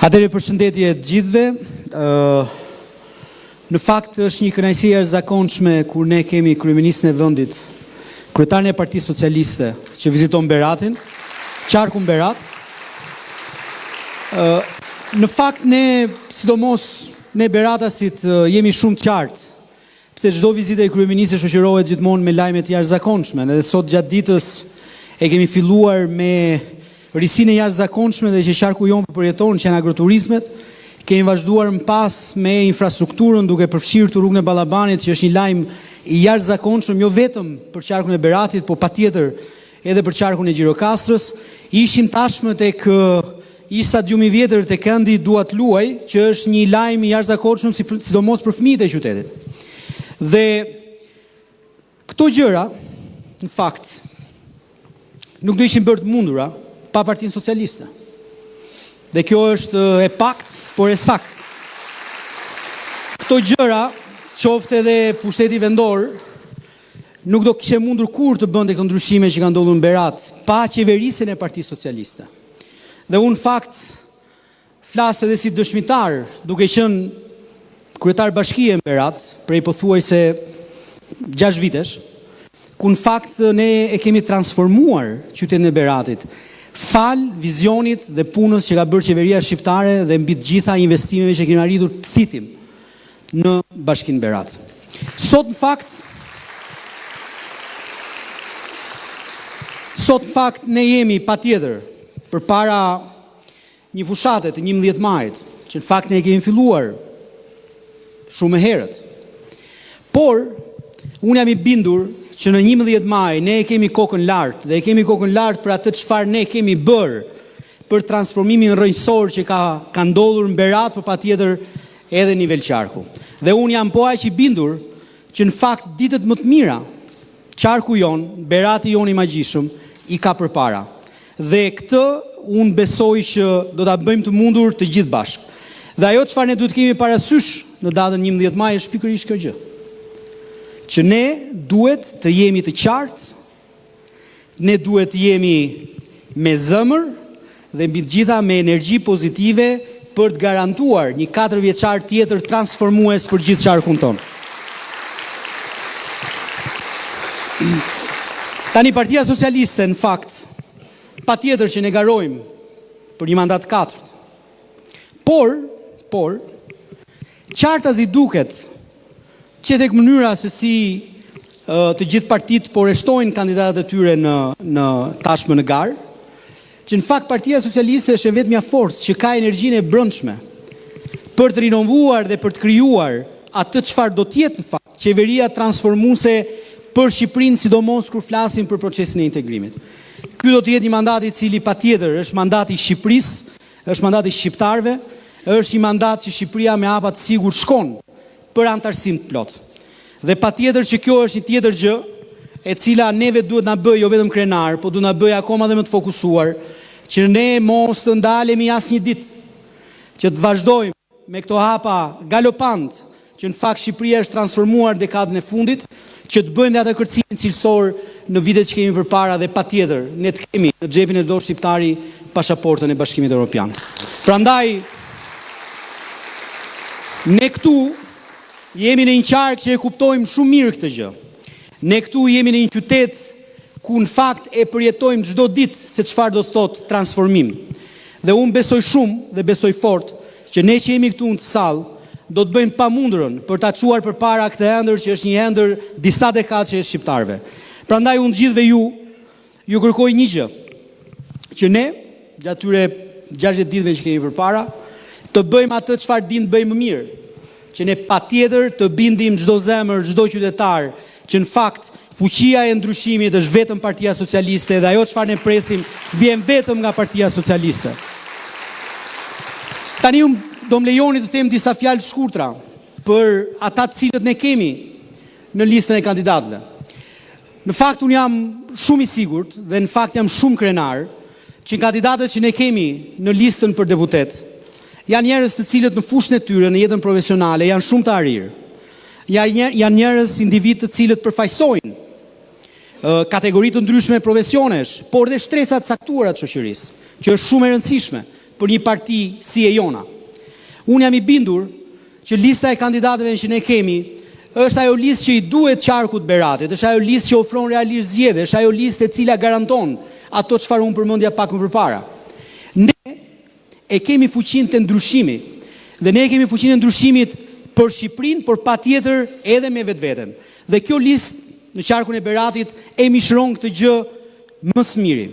Atëherë përshëndetje të gjithëve. Në fakt është një kënaqësi e jashtëzakonshme kur ne kemi kryeministin e vendit, kryetarin e Partisë Socialiste, që viziton Beratin, qarkun Berat. Në fakt ne, sidomos ne beratasit, jemi shumë të qartë, pse çdo vizitë e kryeministit shoqërohet gjithmonë me lajme të jashtëzakonshme. Edhe sot gjatë ditës e kemi filluar me risinë e jashtëzakonshme dhe që qarku jon përjeton, që janë agroturizmet. Kemi vazhduar më pas me infrastrukturën duke përfshirë rrugën e Ballabanit, që është një lajm i jashtëzakonshëm jo vetëm për qarkun e Beratit, por patjetër edhe për qarkun e Gjirokastrës. Ishim tashmë tek stadiumi i vjetër tek Këndi Duat Luaj, që është një lajm i jashtëzakonshëm sidomos për fëmijët e qytetit. Dhe këto gjëra, në fakt, nuk do ishin bërë të mundura pa Partinë Socialiste. Dhe kjo është e pakt, por e sakt. Këto gjëra, qoftë edhe pushteti vendor, nuk do kishe mundur kur të bënte këto ndryshime që kanë ndodhur në Berat, pa qeverisjen e Partisë Socialiste. Dhe unë fakt flas edhe si dëshmitar, duke qenë kryetar bashkie në Berat, prej pothuajse 6 vitesh, ku në fakt ne e kemi transformuar qytetin e Beratit, fal vizionit dhe punës që ka bërë qeveria shqiptare dhe mbi të gjitha investimeve që kemi arritur të thithim në Bashkinë Berat. Sot në fakt ne jemi patjetër përpara një fushate të 11 majit, që në fakt ne kemi filluar shumë herët. Por unë jam i bindur që në 11 maj ne kemi kokën lartë dhe kemi kokën lartë për atë çfarë ne kemi bërë për transformimin rrënjësor që ka ndodhur në Berat, por patjetër edhe në nivel qarku. Dhe unë jam po aq i bindur që në fakt ditët më të mira qarku jon, Berati jon i magjishëm, i ka përpara. Dhe këtë unë besoj që do ta bëjmë të mundur të gjithë bashkë. Dhe ajo çfarë ne duhet kemi parasysh në datën 11 maj është pikërisht kjo gjë. Që ne duhet të jemi të qartë, ne duhet të jemi me zëmër dhe mbi të gjitha me energji pozitive për të garantuar një 4 vjeçar tjetër transformues për gjithë qarkun tonë. Tani Partia Socialiste në fakt patjetër që negarojmë për një mandat 4. Por qartazi duket që tek mënyra se si të gjithë partitë poreshtojnë kandidatët e tyre në tashmë në garë, që në fakt Partia Socialiste është vetëm një forcë që ka energjinë e brendshme për të rinovuar dhe për të krijuar atë çfarë do të jetë në fakt qeveria transformuese për Shqipërinë, sidomos kur flasim për procesin e integrimit. Ky do të jetë një mandat i cili patjetër është mandati i Shqipërisë, është mandati i shqiptarëve, është një mandat që Shqipëria me hapa të sigurt shkon për antarësim të plot. Dhe patjetër që kjo është një tjetër gjë e cila neve duhet na bëjë jo vetëm krenar, por duhet na bëjë akoma dhe më të fokusuar, që ne mos të ndalemi asnjë ditë, që të vazhdojmë me këto hapa galopant, që në fakt Shqipëria është transformuar dekadën e fundit, që të bëjmë dhe atë kërcimin cilësor në vitet që kemi përpara dhe patjetër ne të kemi në xhepin e çdo shqiptari pasaportën e Bashkimit Evropian. Prandaj ne këtu jemi në një qark që e kuptojmë shumë mirë këtë gjë. Ne këtu jemi në një qytet ku në fakt e përjetojmë çdo ditë se çfarë do të thotë transformim. Dhe unë besoj shumë dhe besoj fort që ne që jemi këtu në të sallë do të bëjmë pamundurën për ta çuar përpara këtë ëndër që është një ëndër disa dekadë që është shqiptarëve. Prandaj unë gjithëve ju kërkoj një gjë, që ne gjatë tyre 60 ditëve që kemi përpara të bëjmë atë çfarë dimë të bëjmë më mirë, që ne patjetër të bindim çdo zemër, çdo qytetar, që në fakt fuqia e ndryshimit është vetëm Partia Socialiste dhe ajo çfarë ne presim vjen vetëm nga Partia Socialiste. Tani unë do më lejoni të them disa fjalë të shkurtra për ata të cilët ne kemi në listën e kandidatëve. Në fakt unë jam shumë i sigurt dhe në fakt jam shumë krenar që kandidatët që ne kemi në listën për deputet janë njerëz të cilët në fushën e tyre, në jetën profesionale, janë shumë të arirë. Janë njerëz, individ të cilët përfaqësojnë kategori të ndryshme profesionesh, por dhe shtresat caktuara të shoqërisë, që është shumë e rëndësishme për një parti si e jona. Unë jam i bindur që lista e kandidatëve që ne kemi është ajo listë që i duhet qarkut Beratit, është ajo listë që ofron realisht zgjedhje, është ajo listë e cila garanton ato çfarë unë përmendja pak më përpara. Ne e kemi fuqinë të ndryshimi, dhe ne kemi fuqinë e ndryshimit për Shqipërinë, por patjetër edhe me vetveten. Dhe kjo listë në qarkun e Beratit e mishron këtë gjë më së miri.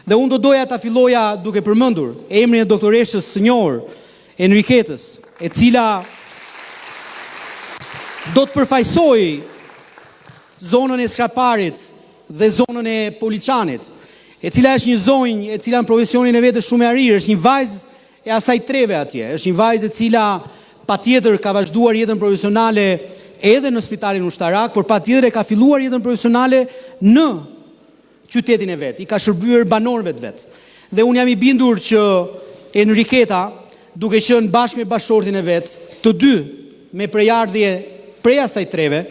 Dhe unë do doja ta filloja duke përmendur emrin e doktoreshës së njohur Enriketës, e cila do të përfaqësoj zonën e Skraparit dhe zonën e Poliçanit, e cila është një zonjë e cila në profesionin e vetë shumë e arirë, është një vajzë e asaj treve atje, është një vajzë e cila patjetër ka vazhduar jetën profesionale edhe në spitalin ushtarak, por patjetër e ka filluar jetën profesionale në qytetin e vet, i ka shërbyer banorëve të vet. Dhe unë jam i bindur që Enriketa, duke qenë bashkë me bashortin e vet, të dy me prejardhje prej asaj treve,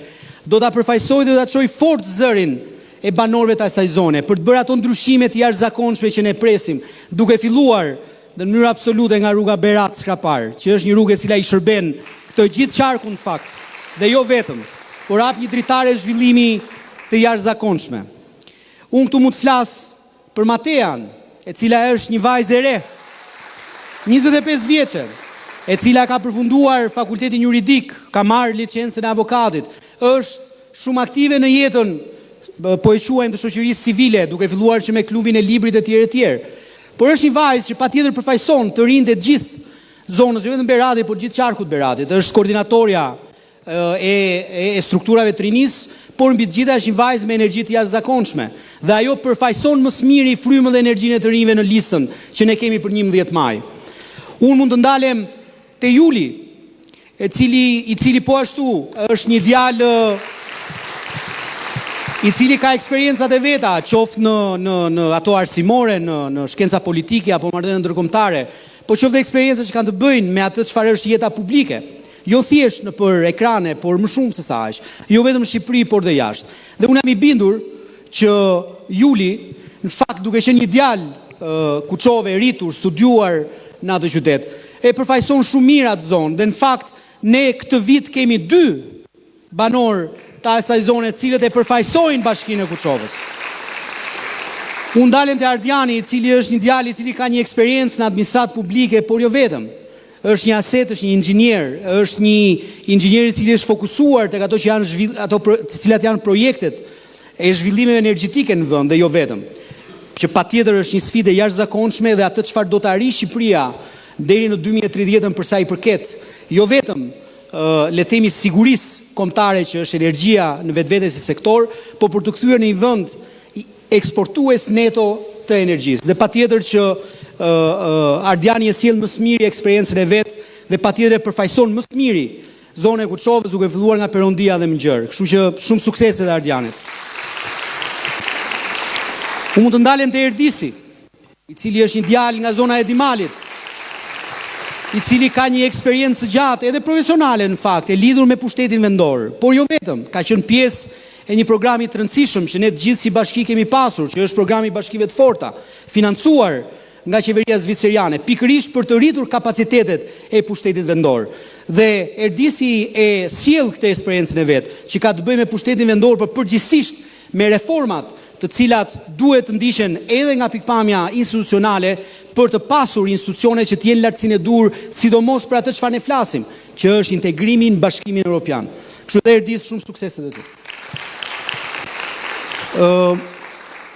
do ta përfaqësoj dhe do ta çoj fort zërin e banorëve të asaj zone për të bërë ato ndryshime të jashtëzakonshme që ne presim, duke filluar në mënyrë absolute nga rruga Berat-Skrapar, që është një rrugë e cila i shërben të gjithë qarkun në fakt, dhe jo vetëm, por hap një dritare zhvillimi të jashtëzakonshme. Unë këtu mund të flas për Matean, e cila është një vajzë e re, 25 vjeçe, e cila ka përfunduar fakultetin juridik, ka marrë licencën e avokatit, është shumë aktive në jetën, po e quajmë të shoqërisë civile, duke filluar që me klubin e librit e tjerë. Por është një vajzë që patjetër përfaqëson të rinjtë të gjithë zonës, jo vetëm Beratit, por gjithë qarkut Beratit. Është koordinatorja e strukturave të rinisë, por mbi të gjitha është një vajzë me energji të jashtëzakonshme. Dhe ajo përfaqëson më së miri frymën dhe energjinë e të rinjve në listën që ne kemi për 11 maj. Unë mund të ndalem te Juli, i cili po ashtu është një djalë i cili ka eksperiencat e veta, qoftë në ato arsimore, në shkenca politike apo marrëdhënie ndërkombëtare, po qoftë eksperienca që kanë të bëjnë me atë çfarë është jeta publike. Jo thjesht në për ekrane, por më shumë se sa aq. Jo vetëm në Shqipëri, por dhe jashtë. Dhe unë jam i bindur që Juli, në fakt duke qenë një djalë kuçove, rritur, studiuar në atë qytet, e përfaqëson shumë mirë atë zonë, dhe në fakt ne këtë vit kemi 2 banor të asaj zone cilët e përfaqësojnë bashkinë e Kuçovës. Unë dalem te Ardiani, i cili është një djalë i cili ka një eksperiencë në administratë publike, por jo vetëm. Është një aset, është një inxhinier, është një inxhinier i cili është fokusuar tek ato që janë të cilat janë projektet e zhvillimeve energjetike në vend dhe jo vetëm. Që patjetër është një sfidë e jashtëzakonshme dhe atë çfarë do të arrijë Shqipëria deri në 2030 për sa i përket, jo vetëm le të themi sigurisë kombëtare që është energjia në vetvete si sektor, por për të kthyer në një vend eksportues neto të energjisë. Dhe patjetër që Ardiani e sjell më së miri eksperiencën e vet dhe patjetër e përfaqëson më së miri zonën e Kuçovës duke filluar nga Perëndia dhe Mëngjer. Kështu që shumë suksese te Ardianit. Unë mund të ndalem te Erdisi, i cili është një djalë nga zona e Dimalit, i cili ka një eksperiencë gjatë edhe profesionale në fakt, e lidhur me pushtetin vendor, por jo vetëm, ka qenë pjesë e një programi të rëndësishëm që ne të gjithë si bashki kemi pasur, që është programi i Bashkive të Forta, financuar nga qeveria zviceriane, pikërisht për të rritur kapacitetet e pushtetit vendor. Dhe Erdisi e sjell këtë eksperiencën e vet, që ka të bëjë me pushtetin vendor, por përgjithsisht me reformat të cilat duhet të ndiqen edhe nga pikpamja institucionale për të pasur institucione që të jenë lartësinë e dur, sidomos për atë çfarë ne flasim, që është integrimi në Bashkimin Evropian. Kështu dhe Erdis, shumë suksese të ty.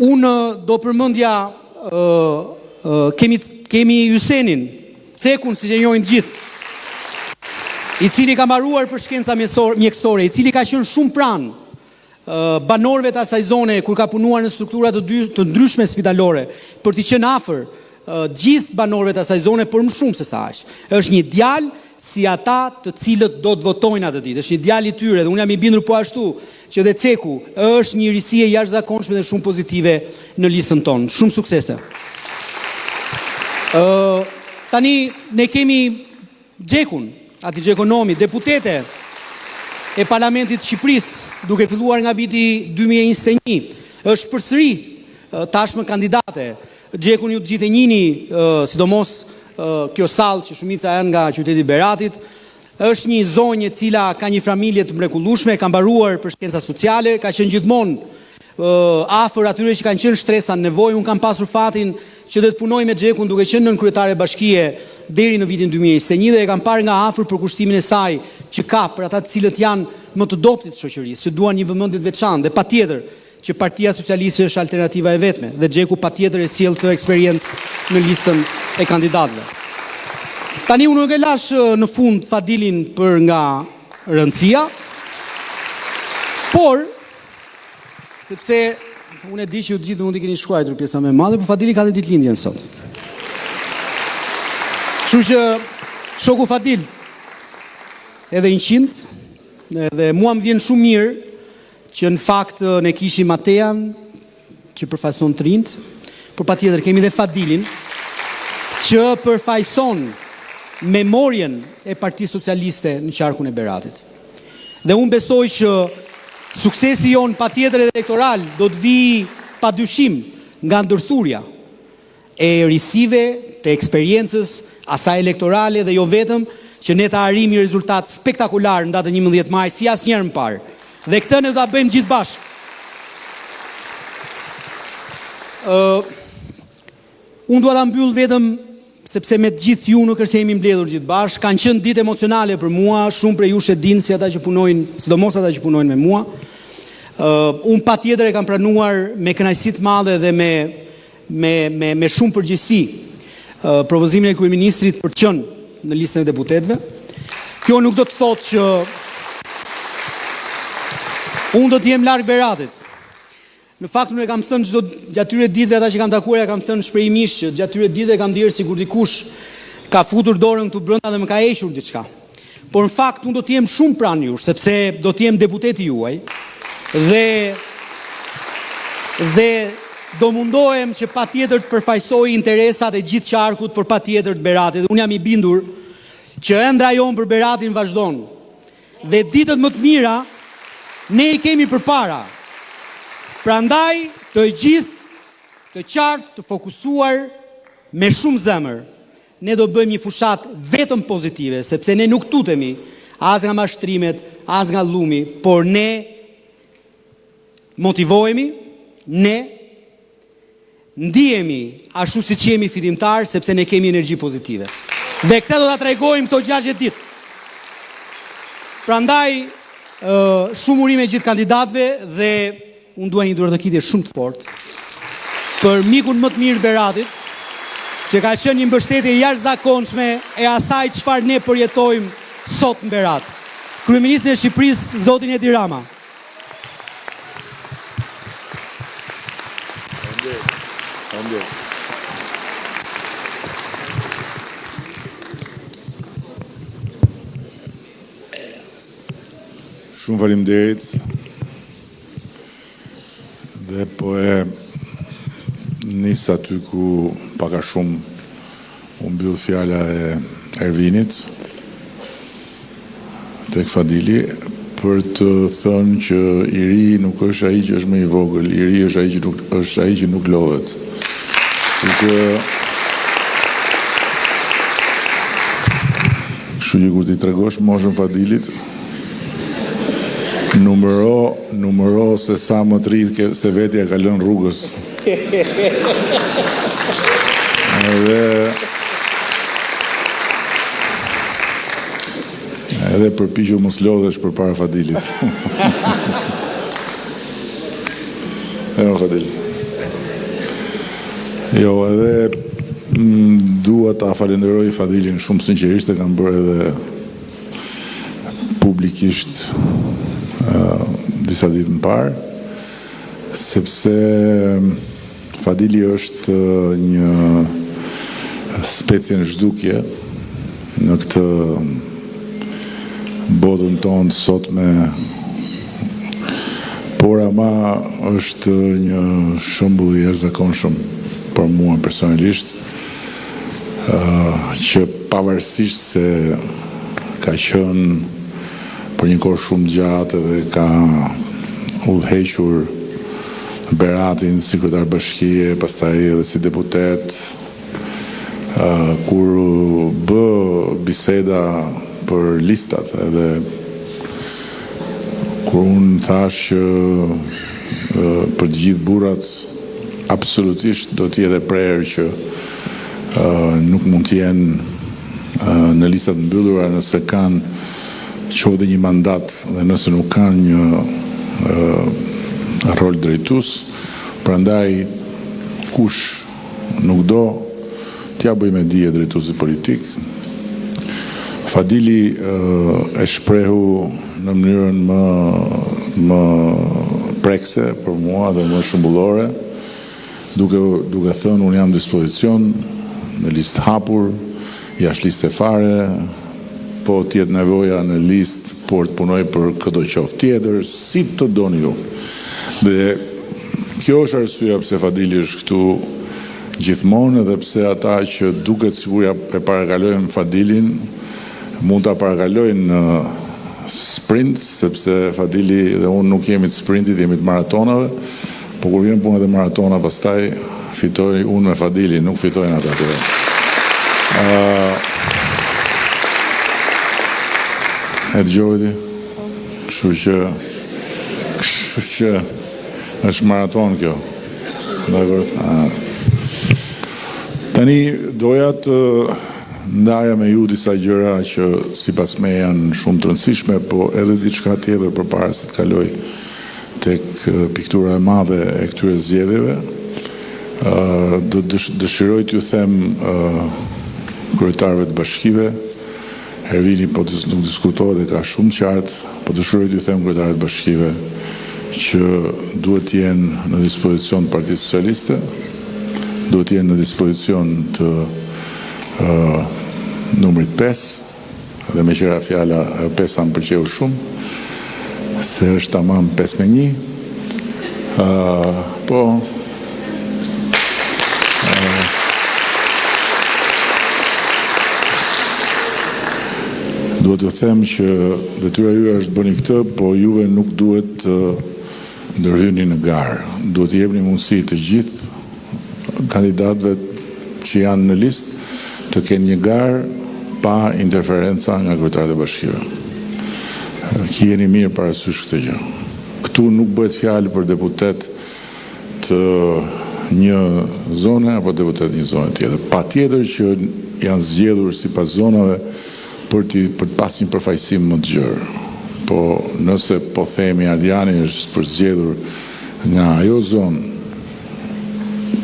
Unë do përmendja kemi Hysenin, Cekun, siç e njohin gjithë, i cili ka mbaruar për shkenca mjekësore, i cili ka qenë shumë pranë banorëve të asaj zone kur ka punuar në struktura të ndryshme spitalore për të qenë afër gjithë banorëve të asaj zone, por më shumë se sa aq. Është një djalë si ata të cilët do të votojnë atë ditë. Është një djalë i tyre dhe unë jam i bindur po ashtu që dhe Ceku është një risi e jashtëzakonshme dhe shumë pozitive në listën tonë. Shumë suksese. Tani ne kemi Xhekun, aty Xhekonomi, deputete e Parlamentit të Shqipërisë, duke filluar nga viti 2021, është përsëri tashmë kandidate. Xhekun ju të gjithë e njihni, sidomos kjo sallë që shumica janë nga qyteti Beratit, është një zonjë e cila ka një familje të mrekullueshme, ka mbaruar për shkenca sociale, ka qenë gjithmonë afër atyre që kanë qenë shtresa në nevojë. Unë kam pasur fatin që të punoj me Xhekun duke qenë nën kryetare bashkie deri në vitin 2021 dhe e kam parë nga afër për kushtimin e saj që ka për ata të cilët janë më të dobtit të shoqërisë, që duan një vëmendje të veçantë, dhe patjetër që Partia Socialiste është alternativa e vetme dhe Xheku patjetër e sjell të eksperiencë në listën e kandidatëve. Tani unë nuk e lash në fund Fadilin për nga rëndësia, por sepse unë e di që ju të gjithë mund t'i keni shkruar pjesa më e madhe, por Fadili ka dhe ditëlindjen sot. Kështu që shoku Fadil, edhe 100, edhe mua më vjen shumë mirë që në fakt ne kishim Matejan që përfaqëson të rinjt, por patjetër kemi dhe Fadilin që përfaqëson memorien e Partisë Socialiste në qarkun e Beratit. Dhe unë besoj që suksesi jonë patjetër elektoral do të vi padyshim nga ndërthurja e risive, të eksperiencës asaj elektorale dhe jo vetëm që ne të arrijmë një rezultat spektakular në datën 11 maj si asnjëherë më parë. Dhe këtë ne do ta bëjmë gjithë bashkë. Unë dua ta mbyll vetëm sepse me të gjithë ju nuk është se jemi mbledhur gjithë bashkë, kanë qenë ditë emocionale për mua, shumë prej jush e dinë si ata që punojnë, sidomos ata që punojnë me mua. Unë patjetër e kam pranuar me kënaqësi të madhe dhe me shumë përgjegjësi propozimin e kryeministrit për të qenë në listën e deputetëve. Kjo nuk do të thotë që unë do të jem larg Beratit. Në fakt unë e kam thënë çdo gjatë atyre ditëve ata që kam takuar ja kam thënë shprehimisht që gjatë atyre ditëve kam dhënë sikur dikush ka futur dorën këtu brenda dhe më ka hequr diçka. Por në fakt unë do të jem shumë pranë jush sepse do të jem deputeti juaj dhe do mundohem që patjetër të përfaqësoj interesat e gjithë qarkut për patjetër të Beratit. Dhe unë jam i bindur që ëndra jonë për Beratin vazhdon. Dhe ditët më të mira ne i kemi përpara. Prandaj të gjithë, të qartë, të fokusuar me shumë zemër, ne do bëjmë një fushat vetëm pozitive, sepse ne nuk tutemi as nga mashtrimet, as nga llumi, por ne motivohemi, ne ndihemi ashtu siç jemi fitimtar, sepse ne kemi energji pozitive. Dhe këtë do ta tregojmë këto 60 ditë. Prandaj shumë urime gjithë kandidatëve dhe unë dua një duartëkitje shumë të fortë për mikun më të mirë Beratit, që ka qenë një mbështetje jashtëzakonshme e asaj çfarë ne përjetojmë sot në Berat. Kryeministri i Shqipërisë, zotin Edi Rama. Shumë faleminderit. Dhe po e nis aty ku paka shumë u mbyll fjala e Ervinit tek Fadili për të thënë që i ri nuk është ai që është më i vogël, i ri është ai që nuk lodhet. Kështu që kur ti tregosh moshën Fadilit, numëro se sa më të rritë se vetja ka lënë rrugës. Edhe përpiqu mos lodhesh përpara Fadilit. Fadil. Jo, edhe dua ta falenderoj Fadilin shumë sinqerisht, e kam bërë edhe publikisht disa ditë më parë, sepse Fadili është një specie në zhdukje në këtë botën tonë sot me, por ama është një shembull i jashtëzakonshëm për mua personalisht, që pavarësisht se ka qenë për një kohë shumë gjatë dhe ka udhëhequr Beratin si kryetar bashkie, pastaj edhe si deputet, kur bë biseda për listat edhe kur unë thash për të gjithë burrat absolutisht do t'jetë prerë që nuk mund t'jenë në listat mbyllura nëse kanë qoftë një mandat dhe nëse nuk kanë një rol drejtues. Prandaj kush nuk do t'ja bëj me dije drejtuesi politik. Fadili e shprehu në mënyrën më prekse për mua dhe më shëmbullore, duke thënë unë jam dispozicion në listë hapur, jashtë listë fare, po t'jetë nevoja në listë, por të punoj për këto qoftë tjetër, si të doni ju. Dhe kjo është arsyeja pse Fadili është këtu gjithmonë edhe pse ata që duket sikur ja e parakalojnë Fadilin, mund ta parakalojnë në sprint, sepse Fadili dhe unë nuk jemi të sprintit, jemi të maratonave, po kur vjen puna e maratona, pastaj fitoj unë me Fadili, nuk fitojnë ata të. E dëgjoj, kështu që është maraton kjo. Tani doja të ndaja me ju disa gjëra që sipas me janë shumë të rëndësishme, po edhe diçka tjetër përpara se të kaloj tek piktura e madhe e këtyre zgjedhjeve. Dëshiroj t'ju them kryetarëve të bashkive, Hervini po nuk diskutohet e ka shumë qartë, po dëshiroj t'ju them kryetarëve të bashkive që duhet jenë në dispozicion të Partisë Socialiste, duhet jenë në dispozicion të numrit 5, dhe me qëra fjala 5 më pëlqeu shumë, se është tamam 5-1, po duhet të them që detyra juaj është bëni këtë, po juve nuk duhet të ndërhyni në garë. Duhet të jepni mundësi të gjithë kandidatëve që janë në listë të kenë një garë pa interferenca nga kryetarët e bashkive. Keni mirë parasysh këtë gjë. Këtu nuk bëhet fjalë për deputet të një zone apo deputet një zone tjetër. Patjetër që janë zgjedhur sipas zonave për të pas një përfaqësim më të gjerë. Po nëse po themi Ardiani është përzgjedhur nga ajo zonë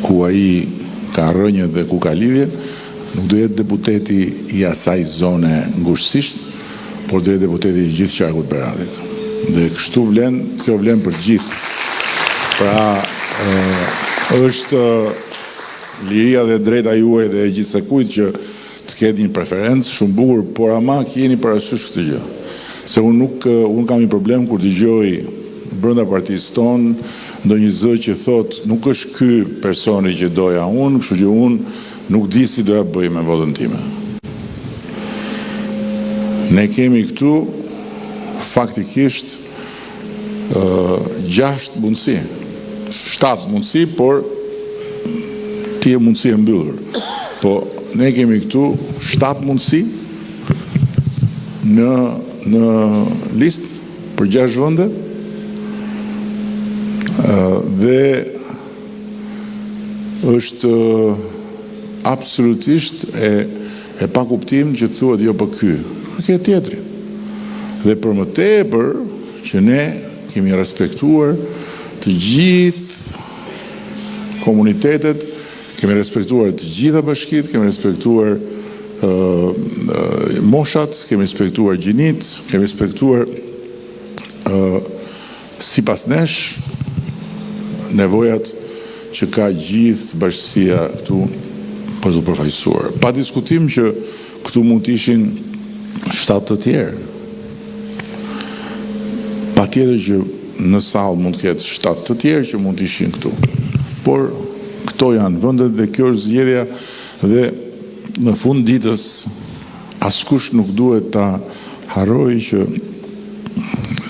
ku ai ka rrënjë dhe ku ka lidhje, nuk do jetë deputeti i asaj zone ngushësisht, por do jetë deputeti i gjithë qarkut Beradit. Dhe kështu kjo vlen për gjithë. Pra është liria dhe drejta juaj dhe e gjithë sekujt që të ketë një preferencë shumë bukur, por ama keni parasysh këtë gjë. Se unë kam një problem kur dëgjoj brenda partisë tonë ndonjë zë që thot nuk është ky personi që doja unë, kështu që unë nuk di si doja bëj me votën time. Ne kemi këtu faktikisht 6 mundësi, 7 mundësi, por ti e mundësi e mbyllur. Po ne kemi këtu 7 mundësi në listë për 6 vende dhe është absolutisht e pa kuptim që thuhet jo për ky, ke tjetri. Dhe për më tepër që ne kemi respektuar të gjithë komunitetet, kemi respektuar të gjitha bashkitë, kemi respektuar moshat, kemi respektuar gjinit, kemi respektuar sipas nesh nevojat që ka gjithë bashkësia këtu për të përfaqësuar. Pa diskutim që këtu mund të ishin 7 të tjerë. Patjetër që në sallë mund të ketë 7 të tjerë që mund të ishin këtu. Por këto janë vendet dhe kjo është zgjedhja dhe në fund ditës askush nuk duhet ta harrojë që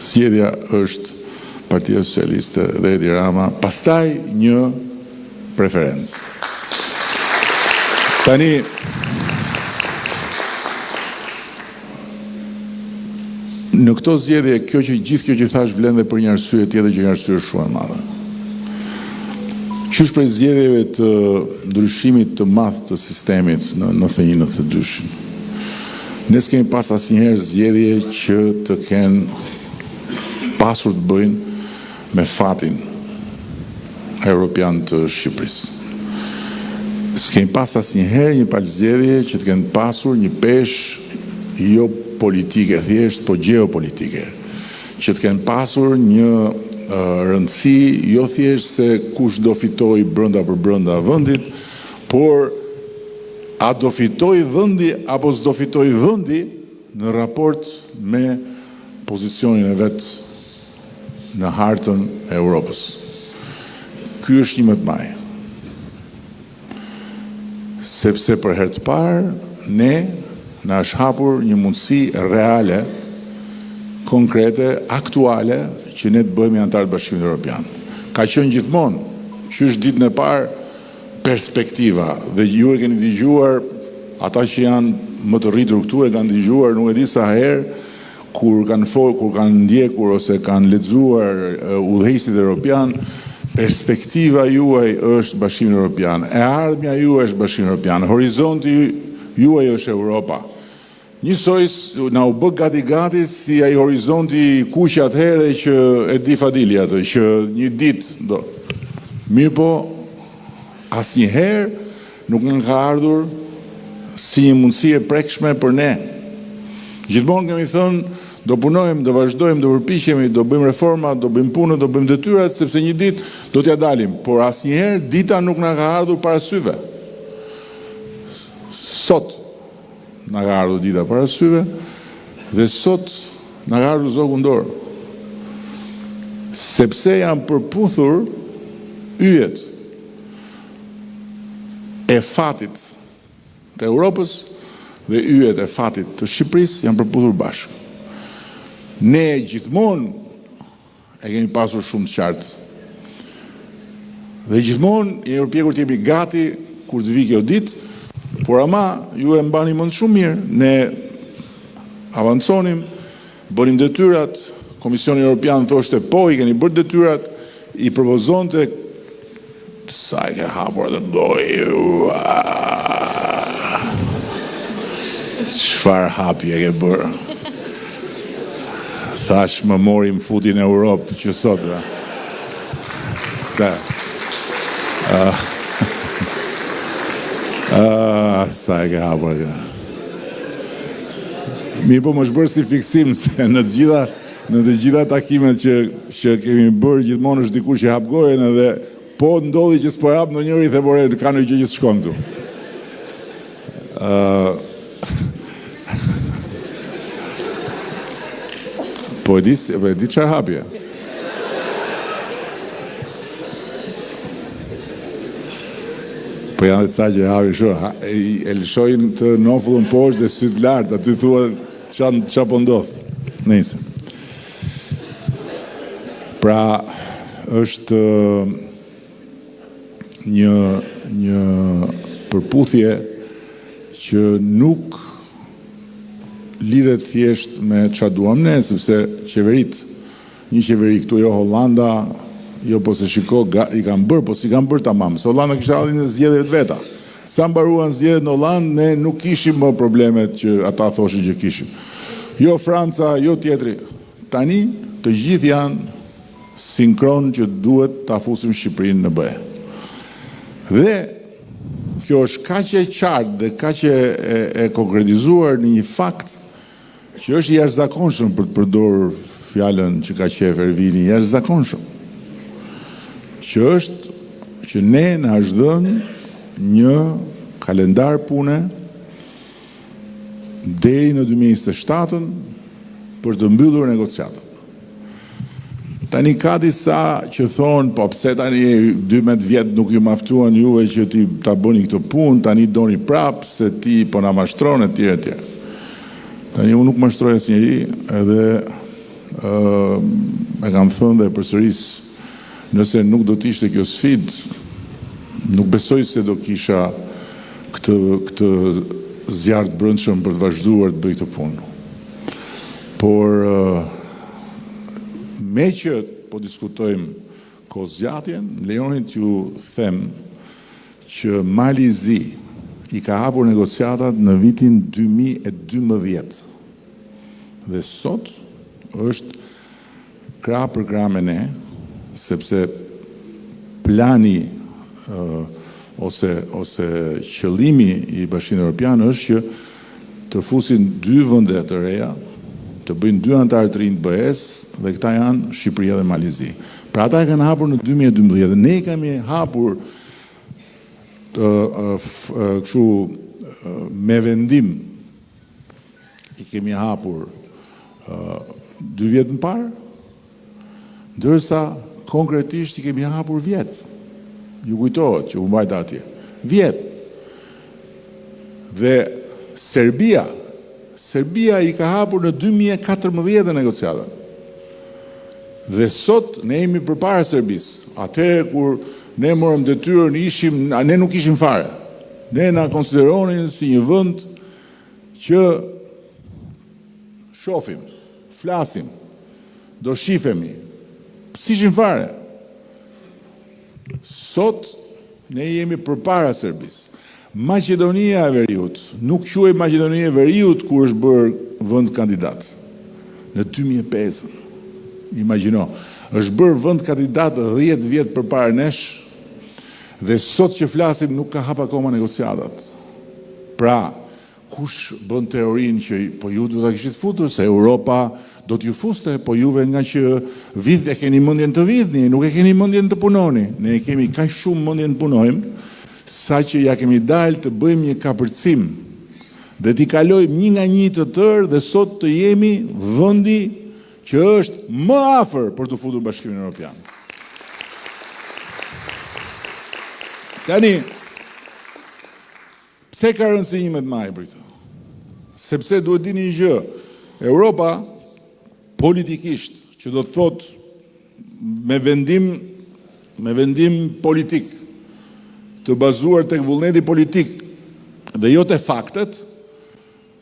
zgjedhja është Partia Socialiste dhe Edi Rama, pastaj një preferencë. Tani, në këto zgjedhje, gjithë kjo që thash vlen dhe për një arsye tjetër që një arsye shumë e madhe. Qysh prej zgjedhjeve të ndryshimit të madh të sistemit në 91-92. Ne s'kemi pas asnjëherë zgjedhje që të kenë pasur të bëjnë me fatin europian të Shqipërisë. S'kemi pas asnjëherë një palëzgjedhje që të kenë pasur një peshë jo politike thjesht, po geopolitike, që të kenë pasur një rëndësi jo thjesht se kush do fitoj brenda për brenda vendit, por a do fitoj vendi apo s'do fitoj vendi në raport me pozicionin e vet në hartën e Europës. Ky është një më të madh. Sepse për herë të parë ne na është hapur një mundësi reale, konkrete, aktuale, që ne të bëhemi antarë të Bashkimit Evropian. Ka qenë gjithmonë, që është ditën e parë, perspektiva, dhe ju e keni dëgjuar, ata që janë më të rritur këtu e kanë dëgjuar, nuk e di sa herë, kur kanë ndjekur ose kanë lexuar udhëheqësit evropian, perspektiva juaj është Bashkimi Evropian, e ardhmja juaj është Bashkimi Evropian, horizonti juaj është Europa. Njësoj na u bë gati si ai horizonti kuqi atëherë që e di Fadili atë, që një ditë do. Mirë po, asnjëherë nuk në ka ardhur si një mundësi e prekshme për ne. Gjithmonë kemi thënë, do punojmë, do vazhdojmë, do përpiqemi, do bëjmë reforma, do bëjmë punën, do bëjmë detyrat, sepse një ditë do t'ja dalim. Por asnjëherë dita nuk na ka ardhur para syve. Sot na ka ardhur dita para syve, dhe sot na ka ardhur zogu në dorë. Sepse janë përputhur yjet e fatit të Europës dhe yjet e fatit të Shqipërisë janë përputhur bashkë. Ne gjithmonë e kemi pasur shumë të qartë. Dhe gjithmonë jemi përpjekur të jemi gati kur të vi kjo ditë, por ama ju e mbani mend shumë mirë. Ne avanconim, bënim detyrat, Komisioni Evropian thoshte po, i keni bërë detyrat, i propozonte sa e ke hapur atë gojë. Çfarë hapi e ke bërë? Thash më mori më futi në Europë që sot. Sa e ke hapur atë. Mirë po më shbërë si fiksim se në të gjitha takimet që kemi bërë gjithmonë është dikur që hap gojen edhe po ndodhi që s'po hap në njëri the bore ka në gjë që s'shkon këtu. Po e di çfarë hapje. Po janë të ca që hapi shumë, e lëshojnë të nofullën poshtë dhe sytë lartë, aty thua qa po ndodhë. Nëjse. Pra, është një përputhje që nuk lidhet thjesht me qa duam ne, sepse një qeveri këtu jo Hollanda, jo po se shiko, i kanë bërë, po si kanë bërë tamam. Se Hollanda kishte ardhin në zgjedhjet veta. Sa mbaruan zgjedhjet në Hollandë, ne nuk kishim më problemet që ata thoshin që kishim. Jo Franca, jo tjetri. Tani të gjithë janë sinkron që duhet ta fusim Shqipërinë në BE. Dhe kjo është kaq e qartë dhe kaq e konkretizuar në një fakt që është i jashtëzakonshëm për të përdorur fjalën që ka qef Ervini, i jashtëzakonshëm. Që është që ne na është dhënë një kalendar pune deri në 2027 për të mbyllur negociatën. Tani ka disa që thonë, po pse tani 12 vjet nuk ju maftuan juve që ti ta bëni këtë punë, tani doni prap se ti po na mashtron etj etj. Tani unë nuk mashtroj asnjëri, edhe e kam thënë dhe përsëris, nëse nuk do t'ishte kjo sfidë, nuk besoj se do kisha këtë zjarr të brendshëm për të vazhduar të bëj këtë punë. Por me që po diskutojmë kozgjatjen, lejoni t'ju them që Mali i Zi i ka hapur negociatat në vitin 2012 dhe sot është krah për krah me ne, sepse plani ose qëllimi i Bashkimit Evropian është që të fusin 2 vende të reja, të bëjnë 2 antarë të rinj të BE-s dhe këta janë Shqipëria dhe Malizi. Pra ata e kanë hapur në 2012 dhe ne kemi hapur kështu me vendim i kemi hapur 2 vjet më parë, ndërsa konkretisht i kemi hapur vjet. Ju kujtohet që u mbajta atje. Vjet. Dhe Serbia i ka hapur në 2014 negociatën. Dhe sot ne jemi përpara Serbisë. Atëherë kur ne morëm detyrën ne nuk ishim fare. Ne na konsideronin si një vend që shohim, flasim, do shifemi. Si ishim fare. Sot ne jemi përpara Serbisë. Maqedonia e Veriut nuk quhej Maqedonia e Veriut kur është bërë vend kandidat. Në 2005. Imagjino, është bërë vend kandidat 10 vjet përpara nesh dhe sot që flasim nuk ka hap akoma negociatat. Pra, kush bën teorinë që po ju do ta kishit futur se Europa do t'ju fuste, po juve nga që vidh e keni mendjen të vidhni, nuk e keni mendjen të punoni. Ne kemi kaq shumë mendjen të punojmë, sa që ja kemi dalë të bëjmë një kapërcim dhe t'i kalojmë një nga një të tërë dhe sot të jemi vendi që është më afër për të futur Bashkimin Evropian. Tani, pse ka rëndësi 11 maj për këtë? Sepse duhet dini një gjë, Europa politikisht, që do të thot me vendim politik, të bazuar tek vullneti politik dhe jo te faktet,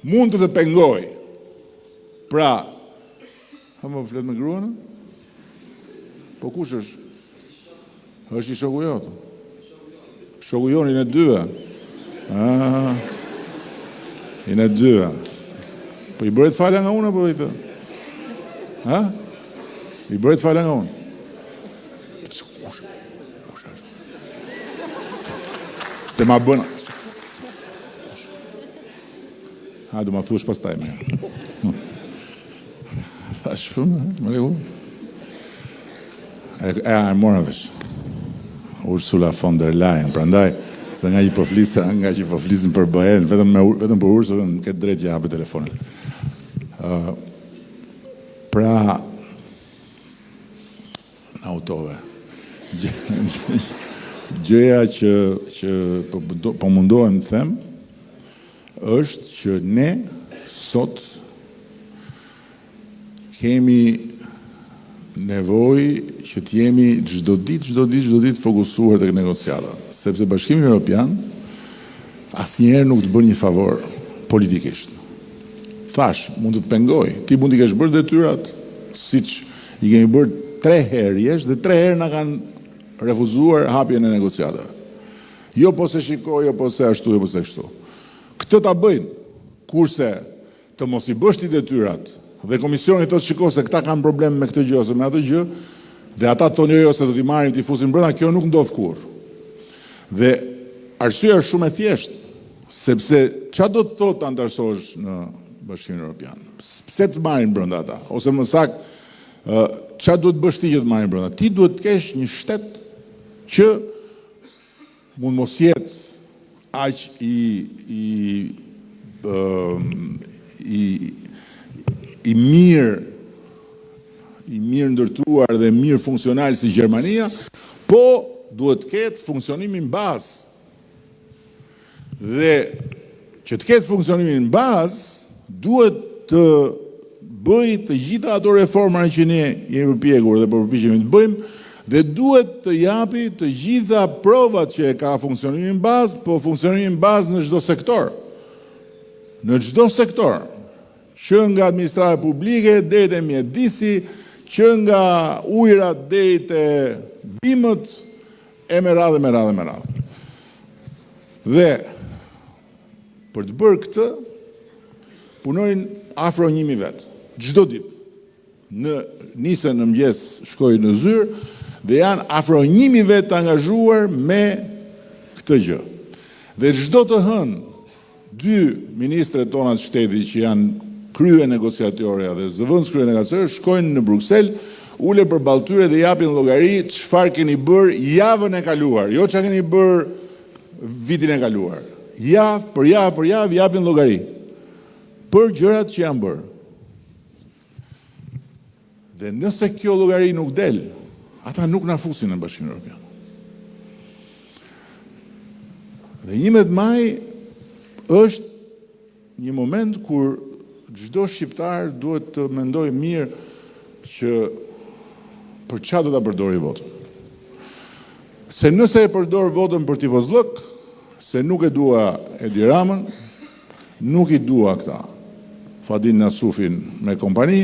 mund të pengoj. Pra, më flet me gruan? Po kush është? Është i shoku jot. Shoku jon i ne dyve. I ne dyve. Po i bëret fala nga unë apo i thë? I bëret fala nga unë. Se ma bëna. Do ma thush pastaj me. Thash fëmë, më legu. E mora vesh. Ursula von der Leyen, prandaj, se nga që po flisin për BE-n, vetëm për Ursula, në këtë drejt ja hapi telefonin. Pra, në autove, gjëja që po mundohem të them, është që ne sot kemi nevojë që të jemi çdo ditë fokusuar tek negociata, sepse Bashkimi Evropian asnjëherë nuk të bën një favor politikisht. Thash, mund të pengoj, ti mund t'i kesh bërë detyrat, siç i kemi bërë 3 herë jeshtë dhe 3 herë na kanë refuzuar hapjen e negociatave. Jo po se shikoj, jo po se ashtu, jo po se kështu. Këtë ta bëjnë, kurse të mos i bësh ti detyrat dhe komisioni të shikoj se këta kanë problem me këtë gjë ose me atë gjë, dhe ata të thonë jo se do t'i marrim t'i fusin brenda, kjo nuk ndodh kurrë. Dhe arsyeja është shumë e thjeshtë, sepse çfarë do të thotë antarësohesh në Bashkimin Evropian? Pse të marrin brenda ata? Ose më saktë, çfarë duhet bësh ti që të marrin brenda? Ti duhet të kesh një shtet që mund mos jetë aq i mirë ndërtuar dhe mirë funksional si Gjermania, po duhet të ketë funksionimin bazë. Dhe që të ketë funksionimin bazë, duhet të bëj të gjitha ato reforma që ne jemi përpjekur dhe përpiqemi të bëjmë, Dhe duhet të japi të gjitha provat që e ka funksionimin bazë, po funksionimin bazë në çdo sektor. Në çdo sektor, që nga administrata publike deri te mjedisi, që nga ujërat deri te bimët, e me radhë. Dhe për të bërë këtë, punojnë afro 1000 vetë, çdo ditë. Nisën në mëngjes, shkojnë në zyrë, dhe janë afro 1000 vetë të angazhuar me këtë gjë. Dhe çdo të hënë, 2 ministre tona të shtetit që janë krye negociatorja dhe zëvendës krye negociatorë shkojnë në Bruksel, ule për balltyre dhe japin llogari çfarë keni bërë javën e kaluar, jo çfarë keni bërë vitin e kaluar. Javë për javë japin llogari për gjërat që janë bërë. Dhe nëse kjo llogari nuk del, ata nuk na fusin në Bashkimin Evropian. Dhe 11 maj është një moment kur çdo shqiptar duhet të mendojë mirë që për çfarë do ta përdori votën. Se nëse e përdor votën për tifozllëk, se nuk e dua Edi Ramën, nuk i dua këta Fadin Nasufin me kompani,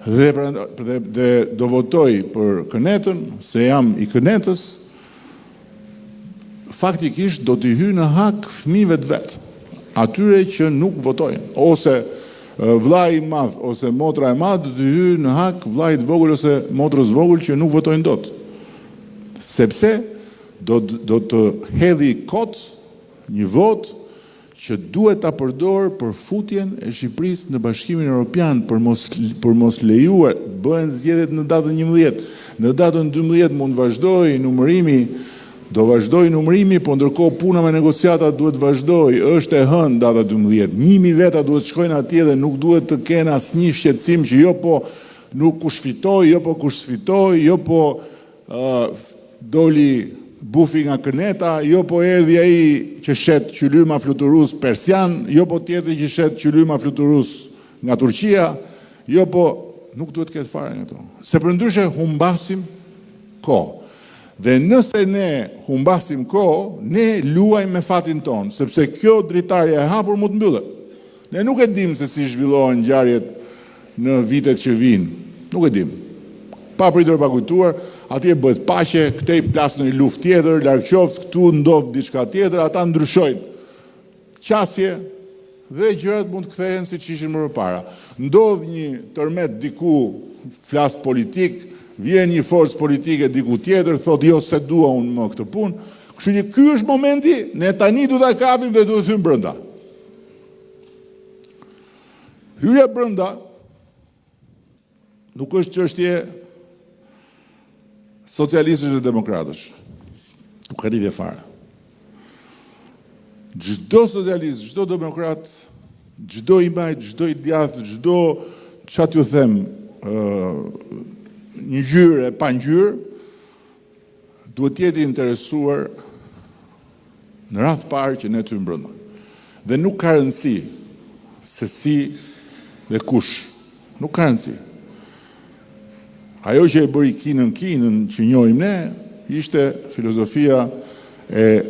dhe do votoj për Kënetën, se jam i Kënetës, faktikisht do t'i hyjë në hak fëmijëve të vet, atyre që nuk votojnë, ose vllai i madh ose motra e madh do t'i hyjë në hak vllait vogël ose motrës vogël që nuk votojnë dot. Sepse do të hedhi kot një votë që duhet ta përdor për futjen e Shqipërisë në Bashkimin Evropian, për mos lejuar, bëhen zgjedhjet në datën 11. Në datën 12 mund vazhdoj numërimi, po ndërkohë puna me negociatat duhet vazhdoj, është e hënë data 12. 1000 veta duhet shkojnë atje dhe nuk duhet të kenë asnjë shqetësim që jo po nuk kush fitoi, jo po kush sfitoi, jo po doli bufi nga Këneta, jo po erdhi ai që shet qylyma fluturus persian, jo po tjetri që shet qylyma fluturus nga Turqia, jo po nuk duhet këtë fare nga to. Se përndryshe humbasim kohë. Dhe nëse ne humbasim kohë, ne luajmë me fatin tonë, sepse kjo dritarja e hapur mund të mbyllet. Ne nuk e dim se si zhvillohen ngjarjet në vitet që vinë. Nuk e dim. Pa pritur pa kujtuar, atje bëhet paqe, këtej plas në një luftë tjetër, larg qoftë, këtu ndodh diçka tjetër, ata ndryshojnë. Qasje dhe gjërat mund të kthehen siç ishin më parë. Ndodh një tërmet diku, flas politik, vjen një forcë politike diku tjetër, thotë jo se dua unë më këtë punë. Kështu që ky është momenti, ne tani duhet ta kapim dhe duhet të hyjmë brenda. Hyrja brenda nuk është çështje socialistësh dhe demokratësh. Nuk ka lidhje fare. Çdo socialist, çdo demokrat, çdo i majt, çdo i djathtë, çdo çfarë t'ju them, një gjyrë e pa ngjyrë, duhet të jetë interesuar në radhë parë që ne të hyjmë brenda. Dhe nuk ka rëndësi se si dhe kush. Nuk ka rëndësi. Ajo që e bëri kinën që njohim ne, ishte filozofia e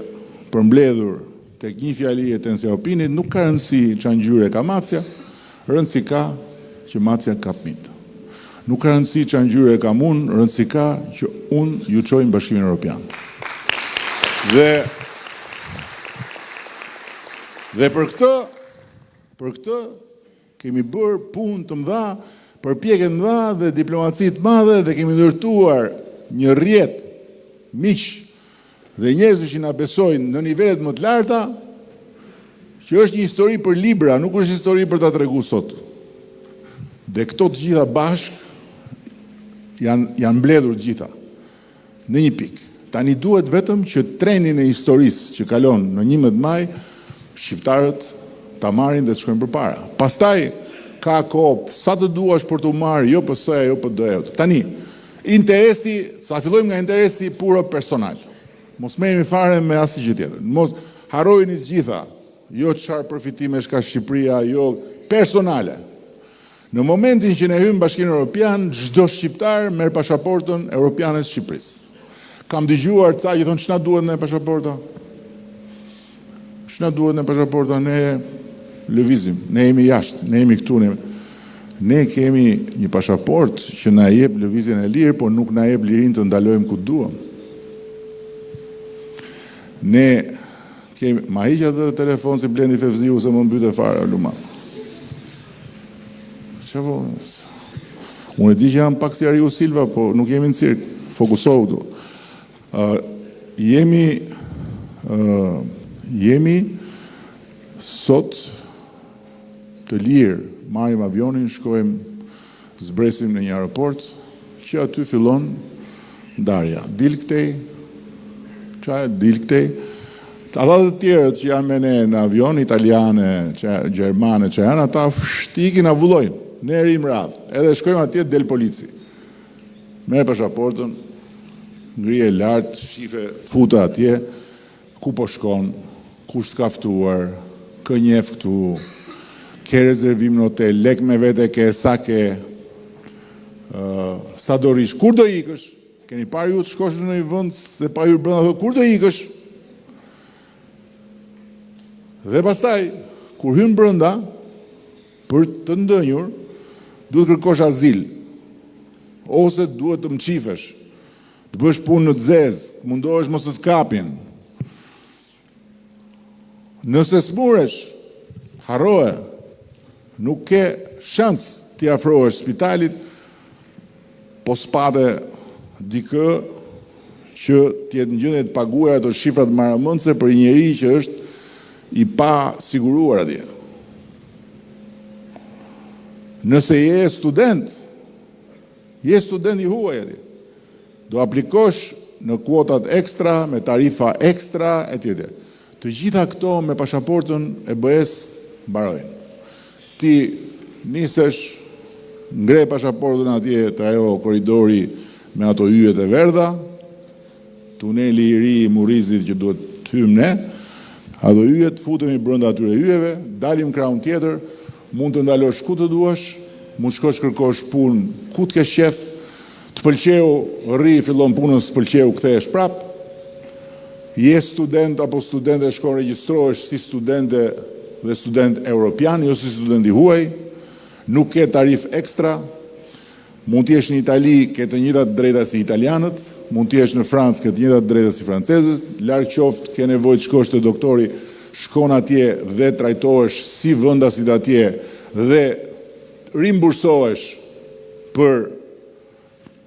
përmbledhur tek një fjali e Deng Xiaopingit, nuk ka rëndësi çfarë ngjyre ka macja, rëndësi ka që macja ka fëmijë. Nuk ka rëndësi çfarë ngjyre kam unë, rëndësi ka që unë ju çoj në Bashkimin Evropian. Dhe për këtë kemi bërë punë të mëdha, përpjekje të mëdha dhe diplomaci të madhe dhe kemi ndërtuar një rrjet miq dhe njerëz që na besojnë në nivelet më të larta, që është një histori për libra, nuk është histori për ta treguar sot. Dhe këto të gjitha bashkë janë mbledhur gjitha në një pikë. Tani duhet vetëm që trenin e historisë që kalon në 11 maj, shqiptarët ta marrin dhe të shkojnë përpara. Pastaj ka kohë sa të duash për të marrë, jo PS-ja, jo PD-ja. Tani, interesi, sa fillojmë nga interesi puro personal. Mos merremi fare me asgjë tjetër. Mos harrojeni të gjitha, jo çfarë përfitimesh ka Shqipëria, jo personale. Në momentin që ne hymë Bashkimin Evropian, çdo shqiptar merr pasaportën europiane të Shqipërisë. Kam dëgjuar ca që thonë ç'na duhet ne pasaporta? Ç'na duhet ne pasaporta? Ne lëvizim, ne jemi jashtë, ne jemi këtu, ne kemi një pasaportë që na jep lëvizjen e lirë, por nuk na jep lirinë të ndalojmë ku duam. Ne kemi, ma hiqja dhe telefon si Blendi Fevziu se më mbyte fare Luma. Çfarë? Unë e di që jam pak si Ariu Silva, po nuk jemi në cirk, fokusohu tu. Jemi sot të lirë, marrim avionin, shkojmë, zbresim në një aeroport, që aty fillon ndarja. Dil këtej, dil këtej. Ata të tjerët që janë me ne në avion, italiane, gjermane, që janë, ata ikin avullojnë, ne rrim radhë. Edhe shkojmë atje del polici. Merë pasaportën, ngrije lartë, shife, futa atje, ku po shkon, kush t'ka ftuar, kë njef këtu, ke rezervim në hotel, lek me vete ke, sa ke, sa do rish, kur do ikësh? Keni parë ju të shkosh në një vënd, se pa ju brënda, kur do ikësh? Dhe pastaj, kur hymë brënda, për të ndënjur, duhet kërkosh azil, ose duhet të mqifesh, të bësh punë në të zezë, të mundohesh mos të kapin. Nëse smuresh, harroje, nuk ke shans t'i afrohesh spitalit, po s'pate dikë që t'jetë në gjendje të paguar ato shifrat marrëmendse për një njeri që është i pa siguruar atje. Nëse je student i huaj atje, do aplikosh në kuotat ekstra, me tarifa ekstra, etj. Të gjitha këto me pasaportën e BE-s mbarojnë. Ti nisesh, ngre pasaportën atje të ajo koridori me ato yjet e verdha, tuneli i ri i Murrizit që duhet të hymë ne, ato yjet futemi brenda atyre yjeve, dalim krahun tjetër, mund të ndalosh ku të duash, mund shkosh kërkosh punë ku të kesh qef, të pëlqeu, rri, fillon punën, së pëlqeu, kthehesh prap. Je student apo studente, shkon regjistrohesh si studente dhe student europian, jo si student i huaj, nuk ke tarif ekstra, mund t'jesh në Itali, ke të njëjtat drejta si italianët, mund t'jesh në Francë, ke të njëjtat drejta si francezët, larg qoftë ke nevojë të shkosh te doktori, shkon atje dhe trajtohesh si vendasit atje dhe rimbursohesh për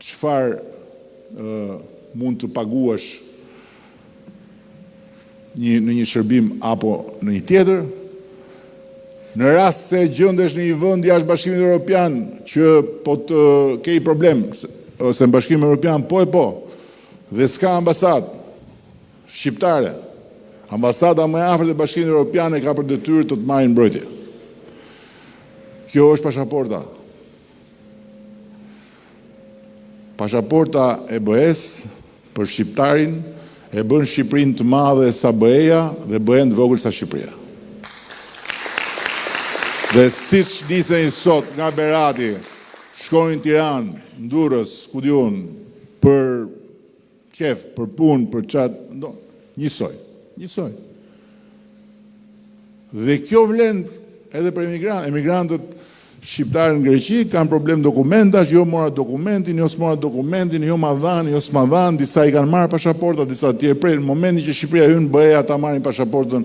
çfarë mund të paguash në një shërbim apo në një tjetër. Në rast se gjendesh në një vend jashtë Bashkimit Evropian që po të kej problem, ose në Bashkimin Evropian po, dhe s'ka ambasadë shqiptare, ambasada më e afërt e Bashkimit Evropian e ka për detyrë të marrin mbrojtje. Kjo është pasaporta. Pasaporta e BE-s për shqiptarin e bën Shqipërinë të madhe sa BE-ja dhe BE-n të vogël sa Shqipëria. Dhe siç niseni sot nga Berati, shkojnë në Tiranë, në Durrës, ku diun, për qef, për punë, për çat, njësoj. Dhe kjo vlen edhe për emigrantët shqiptarë në Greqi, kanë problem dokumentash, jo mora dokumentin, jo s'mora dokumentin, jo ma dhanë, jo s'ma dhanë, disa i kanë marrë pasaporta, disa tjerë prej, në momentin që Shqipëria hyn BE, ata marrin pasaportën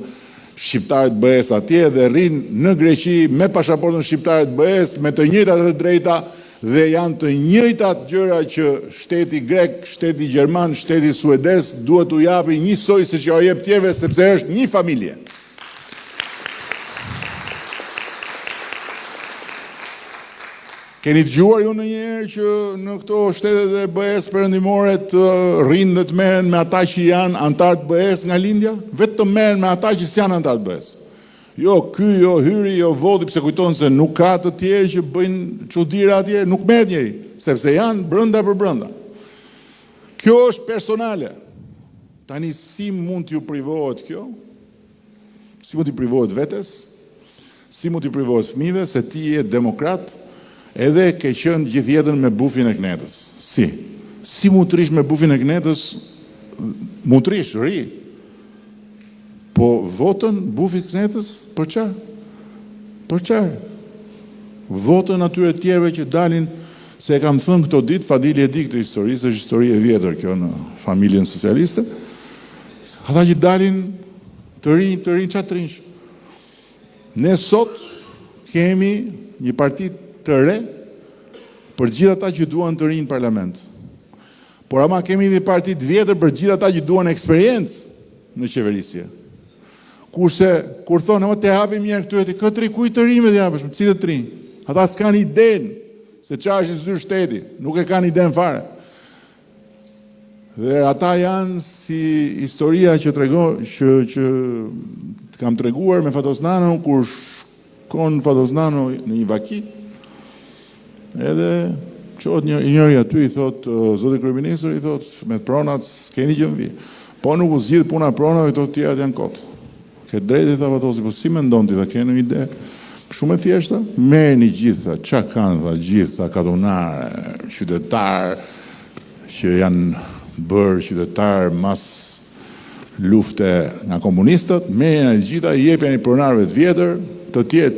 shqiptarët BE-s atje dhe rrinë në Greqi me pasaportën shqiptarët BE-s, me të njëjtat të drejta dhe janë të njëjtat gjëra që shteti grek, shteti gjerman, shteti suedez duhet t'u japi njësoj siç ja jep tjerëve sepse është një familje. Keni dëgjuar ju ndonjëherë që në këto shtetet e BE-s perëndimore të rrinë dhe të merren me ata që janë antar të BE-s nga lindja? Vetëm merren me ata që s'janë antar të BE-s. Jo ky, jo hyri, jo voti, pse kujton se nuk ka të tjerë që bëjnë çuditëra atje, nuk merret njëri, sepse janë brenda për brenda. Kjo është personale. Tani si mund t'ju privohet kjo? Si mund t'i privohet vetes? Si mund t'i privohet fëmijëve se ti je demokrat? edhe ke qenë gjithë jetën me bufin e Knetës. Si mund të rish me bufin e Knetës? Mund të rish, ri. Po votën bufit Knetës për çfarë? Për çfarë? Votën atyre tjerëve që dalin, se e kam thënë këto ditë, Fadili e di këtë histori, është histori e vjetër kjo në familjen socialiste. Ata që dalin të rinj, çfarë të rinj? Ne sot kemi një parti të re për gjithë ata që duan të rinj në parlament. Por ama kemi një parti të vjetër për gjithë ata që duan eksperiencë në qeverisje. Kurse kur thonë, ama te hapim mirë këtyre, këtë kujt të rinj me të japësh, cilët të rinj? Ata s'kan idenë se çfarë është zyrë shteti, nuk e kanë idenë fare. Dhe ata janë si historia që kam treguar me Fatos Nano, kur shkon Fatos Nano në një vaki, edhe qohet njëri aty, i thot, zoti kryeministër, i thot, me pronat s'keni gjë mbi. Po nuk u zgjidh puna pronave, i thot tjerat janë kot. Ke drejtë, tha Fatosi, po si mendon ti, tha, keni një ide? Shumë e thjeshta, merrni gjitha, çka kanë tha, gjitha katonare, qytetarë që janë bërë qytetarë mas lufte nga komunistët, merrni të gjitha, i jepni pronarëve të vjetër, të tjerë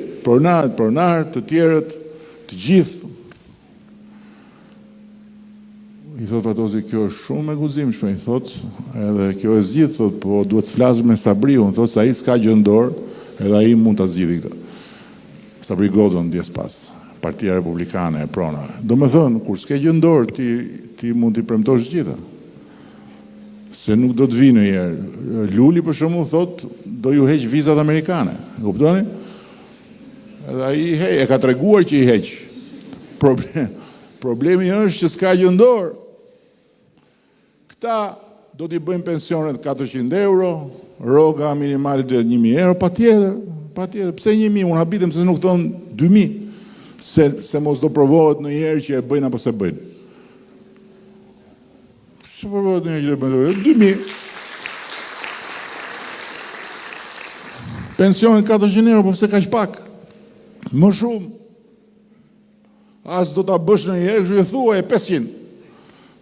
pronar, të tjerët të gjithë. I thot Fatosi, kjo është shumë e guzimshme, i thot, edhe kjo e zgjidh, thot, po duhet të flasë me Sabriu, thot, se ai s'ka gjë në dorë, edhe ai mund ta zgjidhë këtë. Sabri Godon djes pas, Partia Republikane e pronave. Do me thënë, kur s'ke gjë në dorë, ti mund t'i premtosh gjitha. Se nuk do të vinë një herë. Luli për shembull thot, do ju heq vizat amerikane. E kuptoni? Edhe ai e ka treguar që i heq. Problemi është që s'ka gjë në dorë. Këta do t'i bëjmë pensionet 400 euro, rroga minimale do jetë 1000 euro, patjetër. Pse 1000? Unë habitem se nuk thonë 2000, se mos do provohet në njerë që e bëjnë apo se bëjnë. Se provohet në njerë që e bëjnë, 2000. Pensionin 400 euro, po pse kaq pak? Më shumë. As do ta bësh në njerë, kështu e thua e 500.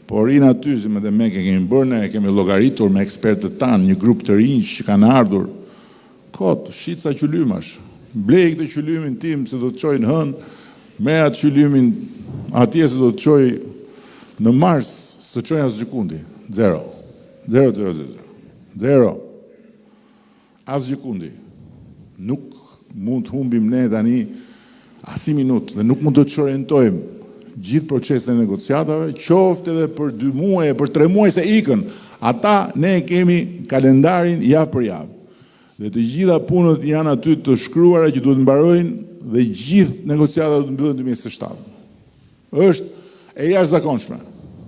Por rinë aty, si me dhe me kemi bërë, ne kemi llogaritur me ekspertët tanë, një grup të rinj që kanë ardhur. Kot, shitsa qylymash. Blej këtë qylymin tim se do të çoj në hën, merr atë qylymin atje se do të çoj në Mars, se çoj as gjikundi. Zero. As gjikundi. Nuk mund të humbim ne tani as një minutë dhe nuk mund të çorientojmë gjithë procesin e negociatave, qoftë edhe për 2 muaj, për 3 muaj se ikën. Ata ne kemi kalendarin javë për javë. Dhe të gjitha punët janë aty të shkruara që duhet mbarojnë dhe gjithë negociatat do të mbyllen në 2027. Është e jashtëzakonshme.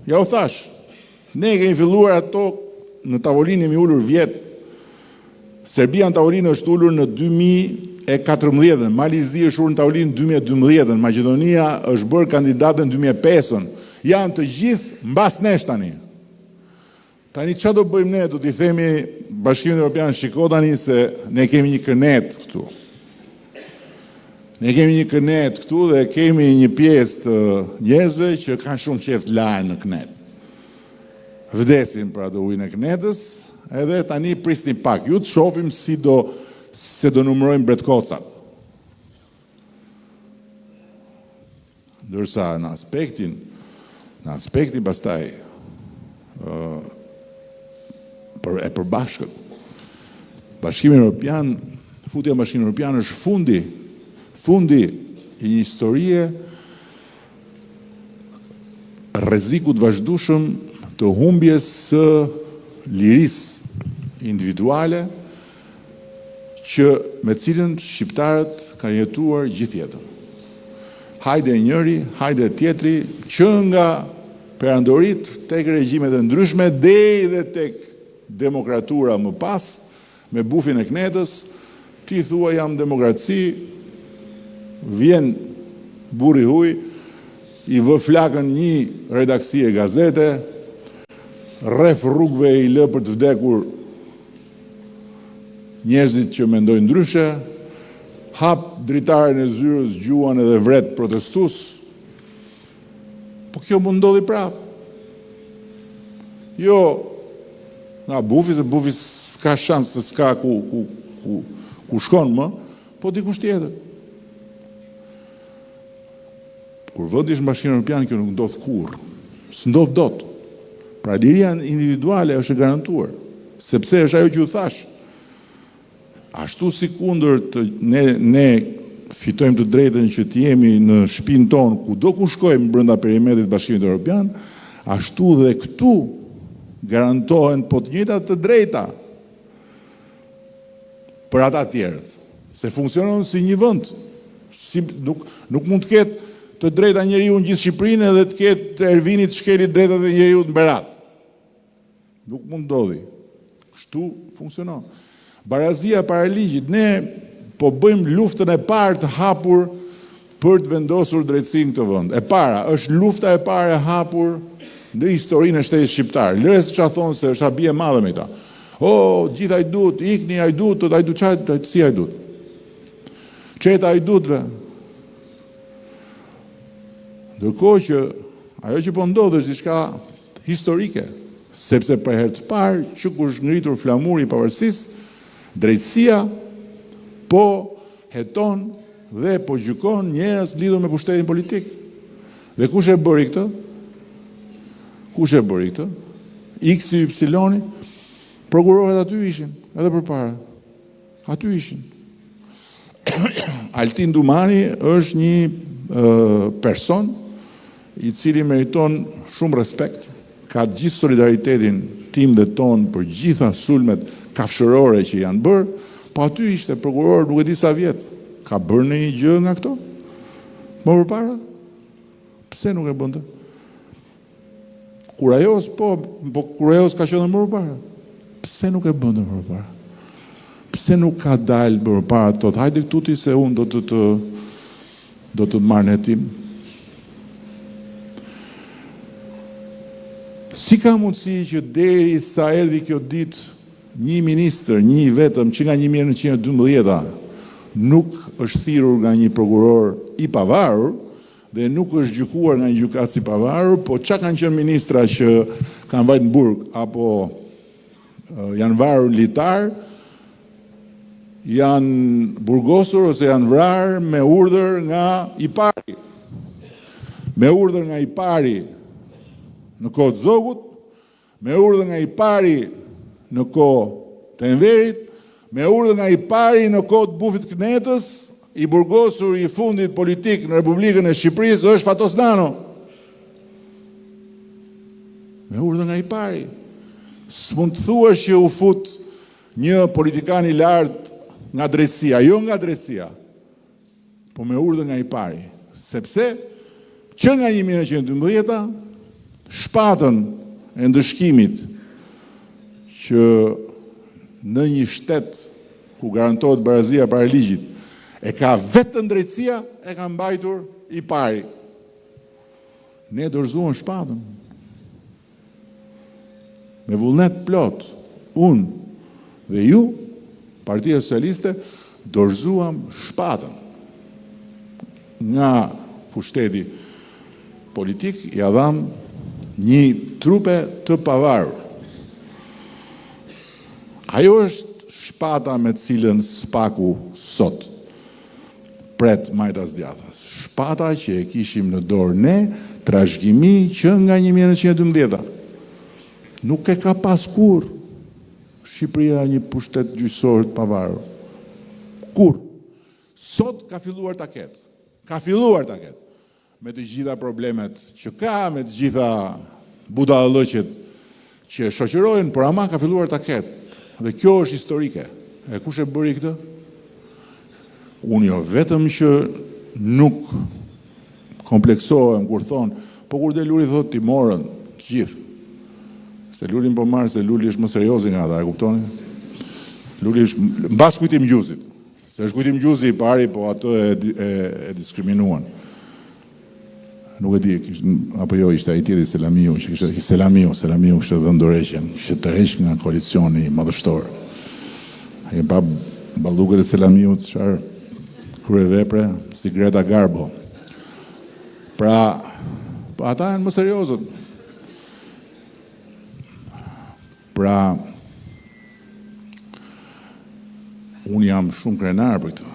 Ja u thash, ne kemi filluar ato në tavolinë, jemi ulur vjet. Serbia në tavolinë është ulur në 2014, Malizi është ulur në tavolinë 2012, Maqedonia është bërë kandidate në 2005. Janë të gjithë mbas nesh tani. Tani çfarë do bëjmë ne? Do t'i themi Bashkimit Evropian, shiko tani se ne kemi një kënet këtu. Ne kemi një kënet këtu dhe kemi një pjesë të njerëzve që kanë shumë qejf të lajnë në kënet. Vdesin për atë ujin e kënetës, edhe tani prisni pak. Ju të shohim se do numërojmë bretkocat. Ndërsa në aspektin pastaj e përbashkët. Bashkimi Evropian, futja Bashkimit Evropian është fundi i një historie rrezikut vazhdueshëm të humbjes së lirisë individuale që me cilën shqiptarët kanë jetuar gjithë jetën. Hajde njëri, hajde tjetri, që nga perandorit tek regjimet e ndryshme deri dhe tek demokratura më pas, me bufin e Knetës, ti thua jam demokraci, vjen burri huj, i vë flakën një redaksi e gazete, rreth rrugëve i lë për të vdekur njerëzit që mendojnë ndryshe, hap dritaren e zyrës, gjuan edhe vret protestues, Po kjo mund ndodhi prapë. Jo, nga bufi, se bufi s'ka shansë, se s'ka ku shkon më, po dikush tjetër. Kur vendi është Bashkimi Evropian, kjo nuk ndodh kurrë. S'ndodh dot. Pra liria individuale është e garantuar, sepse është ajo që u thash. Ashtu si kundërt ne fitojmë të drejtën që të jemi në shtëpinë tonë kudo ku shkojmë brenda perimetrit të Bashkimit Evropian, ashtu dhe këtu garantohen po të njëjtat të drejta për ata të tjerët, se funksionon si një vend. Nuk mund të ketë të drejta njeriu në gjithë Shqipërinë edhe të ketë të Ervinit shkelit drejtat e njeriu në Berat. Nuk mund ndodhi. Kështu funksionon. Barazia para ligjit, ne po bëjmë luftën e parë të hapur për të vendosur drejtësinë këtë vend. E para, është lufta e parë e hapur në historinë e shtetit shqiptar. Lëre se çfarë thonë se është habi e madhe me ta. Gjithë ajdut, ikni ajdutët, si ajdut. Çeta ajdutëve. Ndërkohë që ajo që po ndodh është diçka historike, sepse për herë të parë që kur është ngritur flamuri i pavarësisë, drejtësia po heton dhe po gjykon njerëz lidhur me pushtetin politik. Dhe kush e bëri këtë? Kush e bëri këtë? X y Y, prokurorët aty ishin, edhe përpara. Aty ishin. Altin Dumani është një person i cili meriton shumë respekt, ka gjithë solidaritetin tim dhe ton për gjitha sulmet kafshërore që janë bërë, po aty ishte prokuror nuk e di sa vjet. Ka bërë në një gjë nga këto? Më përpara? Pse nuk e bënte? Kurajos, po Kurajos ka qenë më përpara. Pse nuk e bënte më përpara? Pse nuk ka dalë më përpara thotë, hajde këtu ti se unë do të marrë në hetim? Si ka mundësi që deri sa erdhi kjo ditë një ministër, një vetëm që nga 1912 nuk është thirrur nga një prokuror i pavarur dhe nuk është gjykuar nga një gjykatës i pavarur, po çka kanë qenë ministra që kanë vajtë në burg apo janë varur litar, janë burgosur ose janë vrarë me urdhër nga i pari. Me urdhër nga i pari në kohë të Zogut, me urdhër nga i pari në kohë të Enverit, me urdhër nga i pari në kohë të Bufit Knetës, i burgosur i fundit politik në Republikën e Shqipërisë është Fatos Nano. Me urdhër nga i pari. S'mund të thuash që u fut një politikan i lartë nga drejtësia, jo nga drejtësia, po me urdhër nga i pari. Sepse që nga 1912 shpatën e ndëshkimit që në një shtet ku garantohet barazia para ligjit e ka vetëm drejtësia, e ka mbajtur i pari. Ne dorëzuam shpatën. Me vullnet plot, unë dhe ju, Partia Socialiste, dorëzuam shpatën. Nga pushteti politik, ja dham një trupe të pavarur. Ajo është shpata me cilën Spaku sot pret majtas djathtas. Shpata që e kishim në dorë ne, trashëgimi që nga 1912. Nuk e ka pas kur Shqipëria një pushtet gjyqësor të pavarur. Kur? Sot ka filluar ta ketë. Ka filluar ta ketë. Me të gjitha problemet që ka, me të gjitha budallëqet që shoqërojnë, por ama ka filluar ta ketë. Dhe kjo është historike. E kush e bëri këtë? Unë jo vetëm që nuk kompleksohem kur thonë, po kur dhe Luli thotë ti morën të gjithë. Se Lulin po marë, se Luli është më seriozi nga ata, e kuptoni? Luli është mbas kujtim gjuzit. Se është kujtim gjuzi i pari, po atë e diskriminuan. Nuk e di, apo jo, ishte ai tjetri Selamiu, që kishte Selamiu kishte dhënë dorëheqjen, kishte tërheq nga koalicioni madhështor. Ai pa ballukët e Selamiut, çfarë kryevepre si Greta Garbo. Pra, Po ata janë më seriozët. Pra, unë jam shumë krenar për këtë.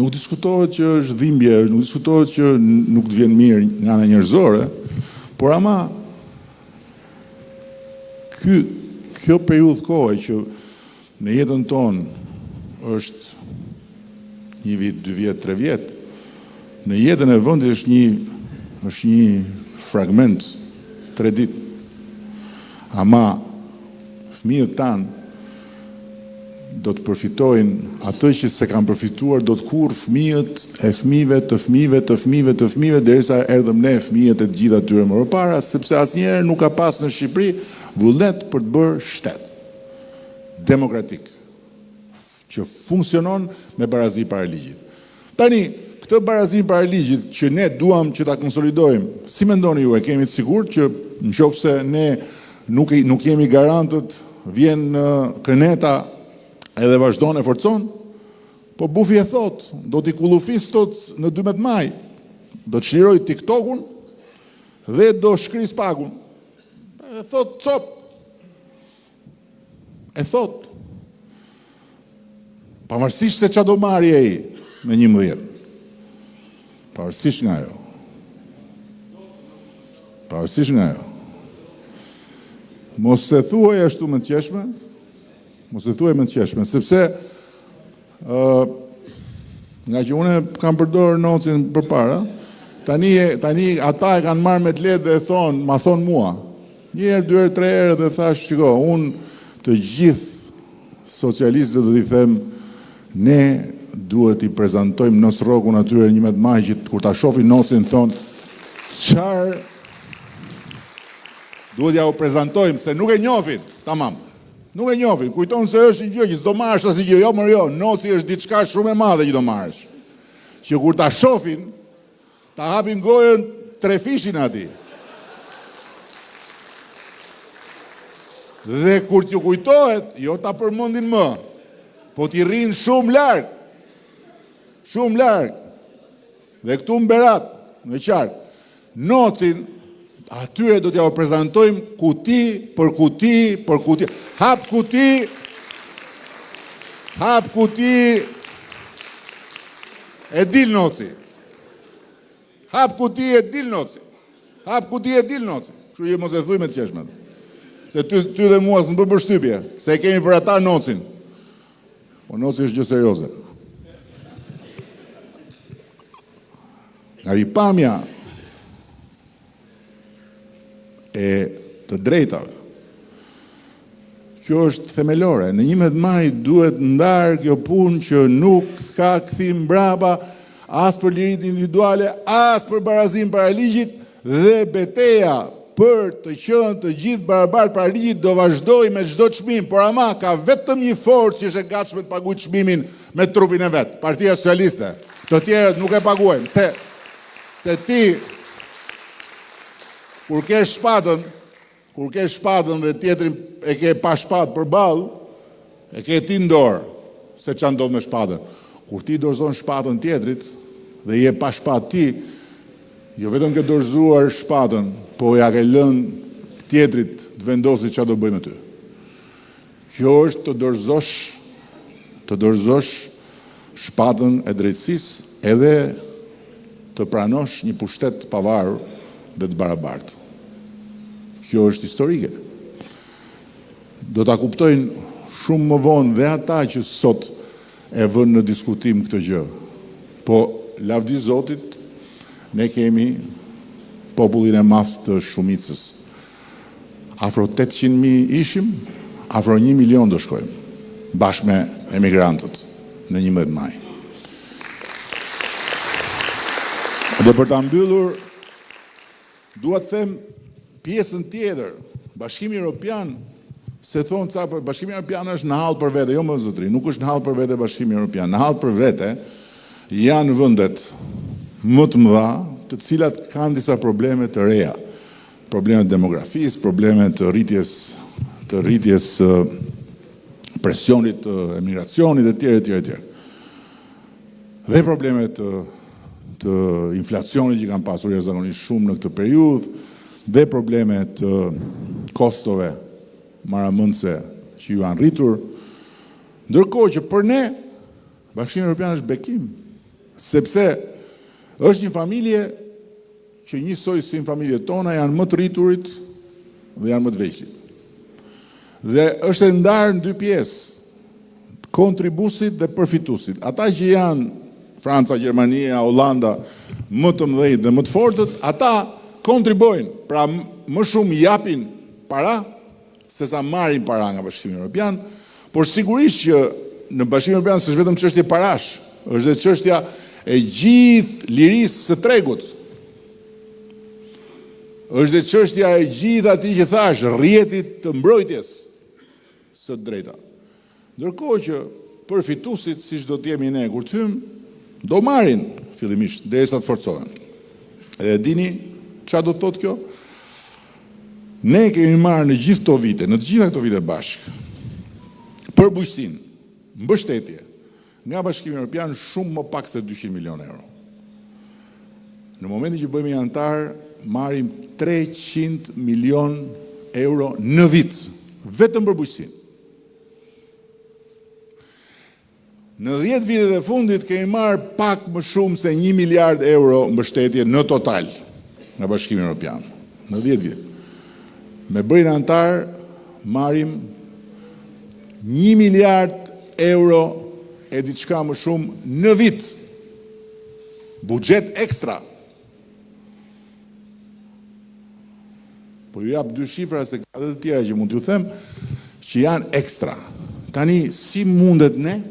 Nuk diskutohet që është dhimbje, nuk diskutohet që nuk të vjen mirë nga ana njerëzore, por ama kjo periudhë kohe që në jetën tonë është 1 vit, 2 vjet, 3 vjet, në jetën e vendit është një fragment 3 ditë. Ama fëmijët tanë do të përfitojnë atë që se kanë përfituar do të kurrë fëmijët e fëmijëve derisa erdhëm ne fëmijët e të gjitha tyre më përpara, sepse asnjëherë nuk ka pas në Shqipëri vullnet për të bërë shtet demokratik që funksionon me barazi para ligjit. Tani, këtë barazi para ligjit që ne duam që ta konsolidojmë, si mendoni ju, e kemi të sigurt që nëse ne nuk jemi garantët, vjen Kreneta edhe vazhdon e forcon, po Bufi e thot, do t'i kullufis tot në 12 maj, do të çliroj TikTokun dhe do shkris pagun. E thot, cop. E thot. Pavarësisht se ç'a do marrë ai me 11. Pavarësisht nga ajo. Pavarësisht nga ajo. Mos e thuaj ashtu me të qeshme, sepse nga që une kam përdorë nocin përpara, tani ata e kanë marrë me të lehtë dhe e thonë, ma thonë mua. 1 herë, 2 herë, 3 herë dhe thash, shiko, unë të gjithë socialistët do t'i them, ne duhet i prezantojmë nos rrokun atyre 11 maj që kur ta shohin nocin thonë, çfarë duhet ja u prezantojmë, se nuk e njohin, tamam. Nuk e njohin, kujton se është një gjë që s'do marrësh asgjë, jo më jo, noci është diçka shumë e madhe që do marrësh. Që kur ta shohin, ta hapin gojën 3 fishin aty. Dhe kur t'ju kujtohet, jo ta përmendin më, po t'i rrinë shumë larg. Shumë larg. Dhe këtu në Berat, në qark, nocin atyre do t'ja u prezantojmë kuti për kuti. Hap kuti, e dil noci. Hap kuti e dil noci. Kështu je mos e thuj me të qeshmet. Se ty dhe mua s'më bërë përshtypje, se kemi për ata nocin. Po noci është gjë serioze. Nga ripamja e të drejtave, kjo është themelore. Në 11 maj duhet ndarë kjo punë që nuk ka kthim mbrapa as për lirit individuale, as për barazim para ligjit, dhe beteja për të qenë të gjithë barabartë para ligjit do vazhdoj me çdo çmim, por ama ka vetëm një forcë që është e gatshme të paguajë çmimin me trupin e vet, Partia Socialiste. Të tjerët nuk e paguajnë, se ti kur ke shpatën dhe tjetrin e ke pa shpatë përballë, e ke ti në dorë se ç'a ndodh me shpatën. Kur ti dorëzon shpatën tjetrit dhe je pa shpatë ti, jo vetëm ke dorëzuar shpatën, po ja ke lënë tjetrit të vendosë ç'a do bëj me ty. Kjo është të dorëzosh shpatën e drejtësisë edhe të pranosh një pushtet të pavarur dhe të barabartë. Kjo është historike. Do ta kuptojnë shumë më vonë dhe ata që sot e vënë në diskutim këtë gjë. Po, lavdi Zotit, ne kemi popullin e madh të shumicës. Afro 800.000 ishim, afro 1 milion do shkojmë, bashkë me emigrantët në 11 maj. Dhe për ta mbyllur, dua të them pjesën tjetër, Bashkimi Evropian, se thonë ca, Bashkimi Evropian është në hall për vete, jo më zotri, nuk është në hall për vete Bashkimi Evropian. Në hall për vete janë vendet më të mëdha, të cilat kanë disa probleme të reja. Probleme të demografisë, probleme të rritjes presionit të emigracionit e tjerë. Dhe probleme të inflacionit që kanë pasur jashtëzakonisht shumë në këtë periudhë, dhe probleme të kostove maramëndse që ju janë rritur, ndërkohë që për ne Bashkimi Evropian është bekim, sepse është një familje që njësoj si në familje tona janë më të rriturit dhe janë më të veçlit. Dhe është e ndarë në dy pjesë, kontribusit dhe përfitusit. Ata që janë Franca, Gjermania, Hollanda, më të mëdhenj dhe më të fortët, ata kontribojnë, pra më shumë japin para, se sa marrin para nga Bashkimi Evropian, por sigurisht që në Bashkimin Evropian s'është vetëm çështje parash, është dhe çështja e gjithë lirisë së tregut. Është dhe çështja e gjithë atij që thash, rrjetit të mbrojtjes së drejta. Ndërkohë që përfituesit, siç do të jemi ne kur të hymë, do marrin fillimisht derisa të forcohen. Edhe dini çfarë do të thotë kjo? Ne kemi marrë në gjithë këto vite, në të gjitha këto vite bashkë, për bujqësinë, mbështetje nga Bashkimi Evropian shumë më pak se 200 milion euro. Në momentin që bëhemi antar, marrim 300 milion euro në vit, vetëm për bujqësinë. Në 10 vitet e fundit kemi marrë pak më shumë se 1 miliard euro mbështetje në total nga Bashkimi Evropian. Në 10 vite. Me bërin antar, marrim 1 miliard euro e diçka më shumë në vit. Buxhet ekstra. Po ju jap dy shifra se ka dhe të tjera që mund t'ju them që janë ekstra. Tani, si mundet ne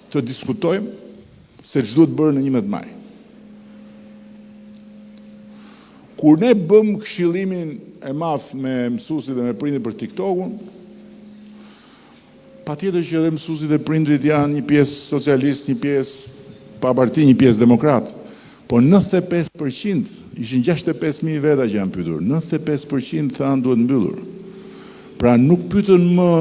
të diskutojmë se ç'do të bërë në 11 maj? Kur ne bëm këshillimin e madh me mësuesit dhe me prindrit për TikTokun, patjetër që edhe mësuesit dhe prindrit janë një pjesë socialist, një pjesë pa parti, një pjesë demokrat. Po 95% ishin 65.000 veta që janë pyetur. 95% thanë duhet mbyllur. Pra nuk pyetën më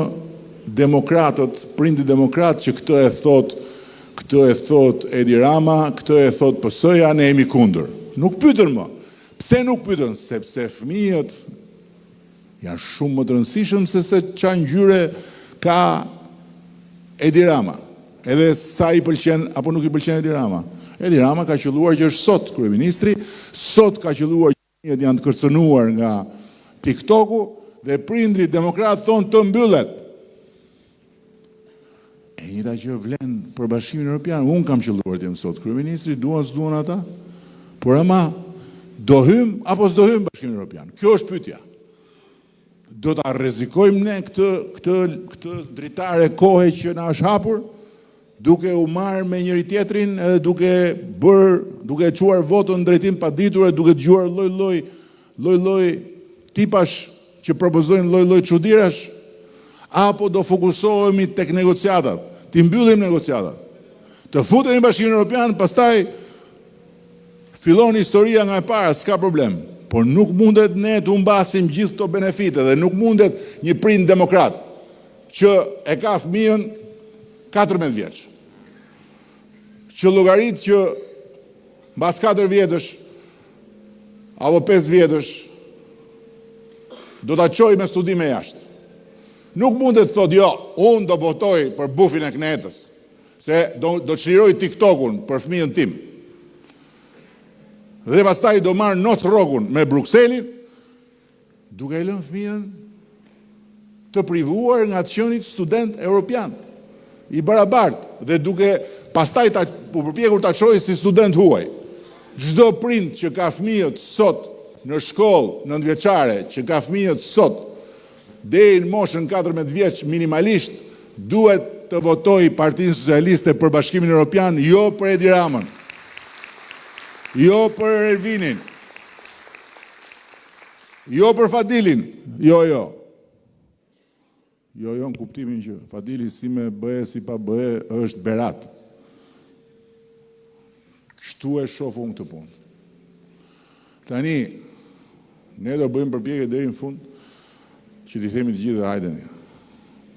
demokratët, prindi demokrat që këtë e thot Edi Rama, këtë e thot PS-ja, ne jemi kundër. Nuk pyetën më. Pse nuk pyetën? Sepse fëmijët janë shumë më të rëndësishëm se çfarë ngjyre ka Edi Rama. Edhe sa i pëlqen apo nuk i pëlqen Edi Rama. Edi Rama ka qelluar që është sot kryeministri, sot ka qelluar që fëmijët janë të kërcënuar nga TikToku dhe prindrit demokrat thonë të mbyllet. E njëta që vlen për Bashkimin Evropian, unë kam qelluar të jem sot kryeministri, duan s'duan ata, por ama do hym apo s'do hym Bashkimin Evropian? Kjo është pyetja. Do ta rrezikojmë ne këtë dritare kohe që na është hapur, duke u marrë me njëri tjetrin, edhe duke çuar votën në drejtim paditur, e duke dëgjuar lloj tipash që propozojnë lloj çuditërash, apo do fokusohemi tek negociatat, ti mbyllim negociatat, të futemi në Bashkimin Evropian, pastaj fillon historia nga e para, s'ka problem. Por nuk mundet ne të humbasim gjithë këto benefite dhe nuk mundet një prind demokrat që e ka fëmijën 14 vjeç. Që llogarit që mbas 4 vjetësh apo 5 vjetësh do ta çojë me studime jashtë. Nuk mundet të thotë jo, unë do votoj për bufin e Knetës, se do çliroj TikTokun për fëmijën tim. Dhe pastaj do marrë noc rrogun me Brukselin, duke e lënë fëmijën të privuar nga të qenit student evropian, i barabartë, dhe duke pastaj u përpjekur ta çojë si student huaj. Çdo prind që ka fëmijët sot në shkollë 9-vjeçare, që ka fëmijët sot deri në moshën 14 vjeç minimalisht, duhet të votojë Partinë Socialiste për Bashkimin Evropian, jo për Edi Ramën. Jo për Ervinin, jo për Fadilin, jo në kuptimin që Fadili si me bëhe, si pa bëhe, është berat. Kështu e shofu unë këtë punë. Tani, ne do bëjmë përpjekje deri në fund, që t'i themi të gjithë dhe hajdeni.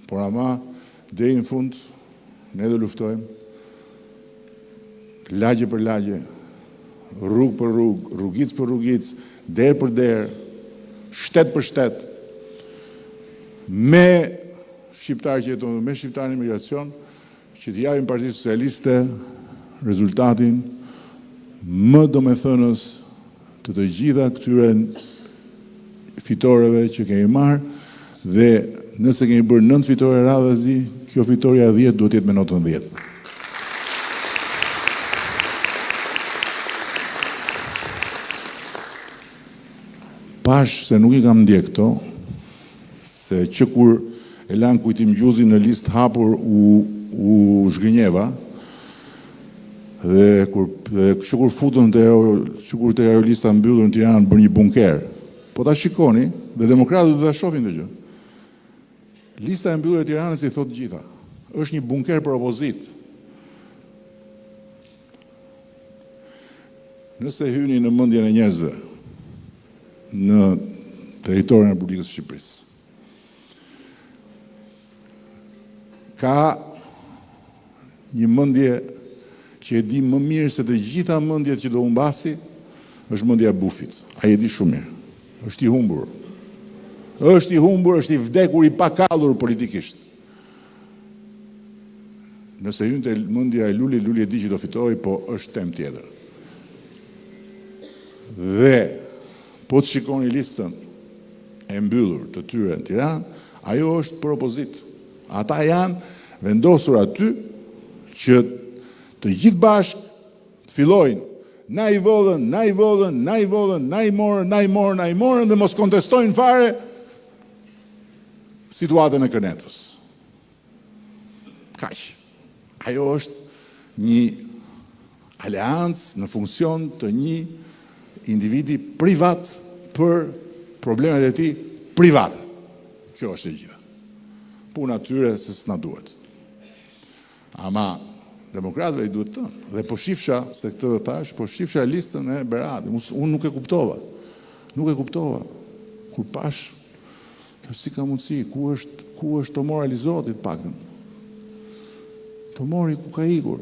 Por ama, deri në fund, ne do luftojmë, lagje për lagje, rrugë për rrugë, rrugic për rrugic, derë për derë, shtet për shtet, me shqiptarë që jeton, me shqiptarë në imigracion, që të japin Partisë Socialiste rezultatin më domethënës të gjitha këtyre fitoreve që kemi marrë, dhe nëse kemi bërë 9 fitore radhazi, kjo fitoria 10 duhet jetë me notën 10. Pash se nuk I kam ndjek këto, se që kur e lanë Kujtim Gjuzi në listë hapur u zhgënjeva, dhe që kur futën që kur të ajo lista mbyllur në Tiranë bërë një bunker. Po ta shikoni, dhe demokratët do ta shohin të gjë. Lista e mbyllur e Tiranës I thot gjitha. Është një bunker për opozit. Nëse hyni në mendjen e njerëzve në territorin e Republikës së Shqipërisë, ka një mendje që e di më mirë se të gjitha mendjet që do humbasi, është mendja e Bufit. Ai e di shumë mirë. Është I humbur. Është I humbur, është I vdekur, I pakallur politikisht. Nëse hynte mendja e Luli e di që do fitojë, po është temë tjetër. Dhe po të shikoni listën e mbyllur të tyre në Tiranë, ajo është për opozit. Ata janë vendosur aty që të gjithë bashkë të fillojnë na I vodhën, na I vodhën, na I vodhën, na I morën, na I morën, na I morën, dhe mos kontestojnë fare situatën e Kënetës. Kaq. Ajo është një aleancë në funksion të një individi privat për problemet e tij private. Kjo është e gjitha. Puna tyre se s'na duhet. Ama demokratëve I duhet të. Dhe po shifsha, se këtë thash, po shifsha listën e Beradit. Unë nuk e kuptova. Nuk e kuptova. Kur pash, si ka mundësi, ku është Tomori Alizoti të paktën? Tomori ku ka ikur?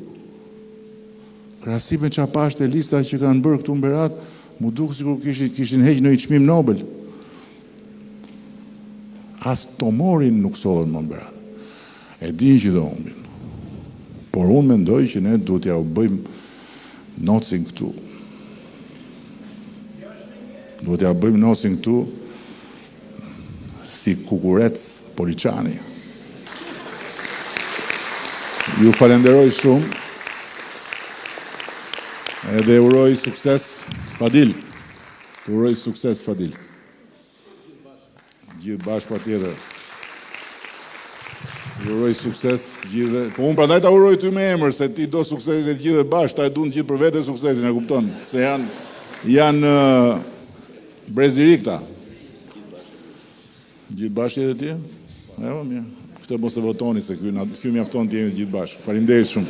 Krahasim me çfarë pash te lista që kanë bërë këtu në Berat, mu duk sikur kishin heqë në një çmim Nobel. As Tomorin nuk solën më në Berat. E din që do humbin. Por unë mendoj që ne duhet ja u bëjmë nocin këtu. Duhet ja bëjmë nocin këtu si Kukurec Poliçani. Ju falenderoj shumë. Edhe uroj sukses Fadil. Uroj sukses Fadil. Gjithë bashkë patjetër. Uroj sukses të gjithë. Po unë prandaj ta uroj ty me emër, se ti do suksesin e të gjithë bashkë, ta e duan gjithë për vete suksesin, e kupton? Se janë breziri këta. Gjithë bashkë jetë ti? Evo, mirë. Këtë mos e votoni, se ky mjafton të jemi gjithë bashkë. Faleminderit shumë.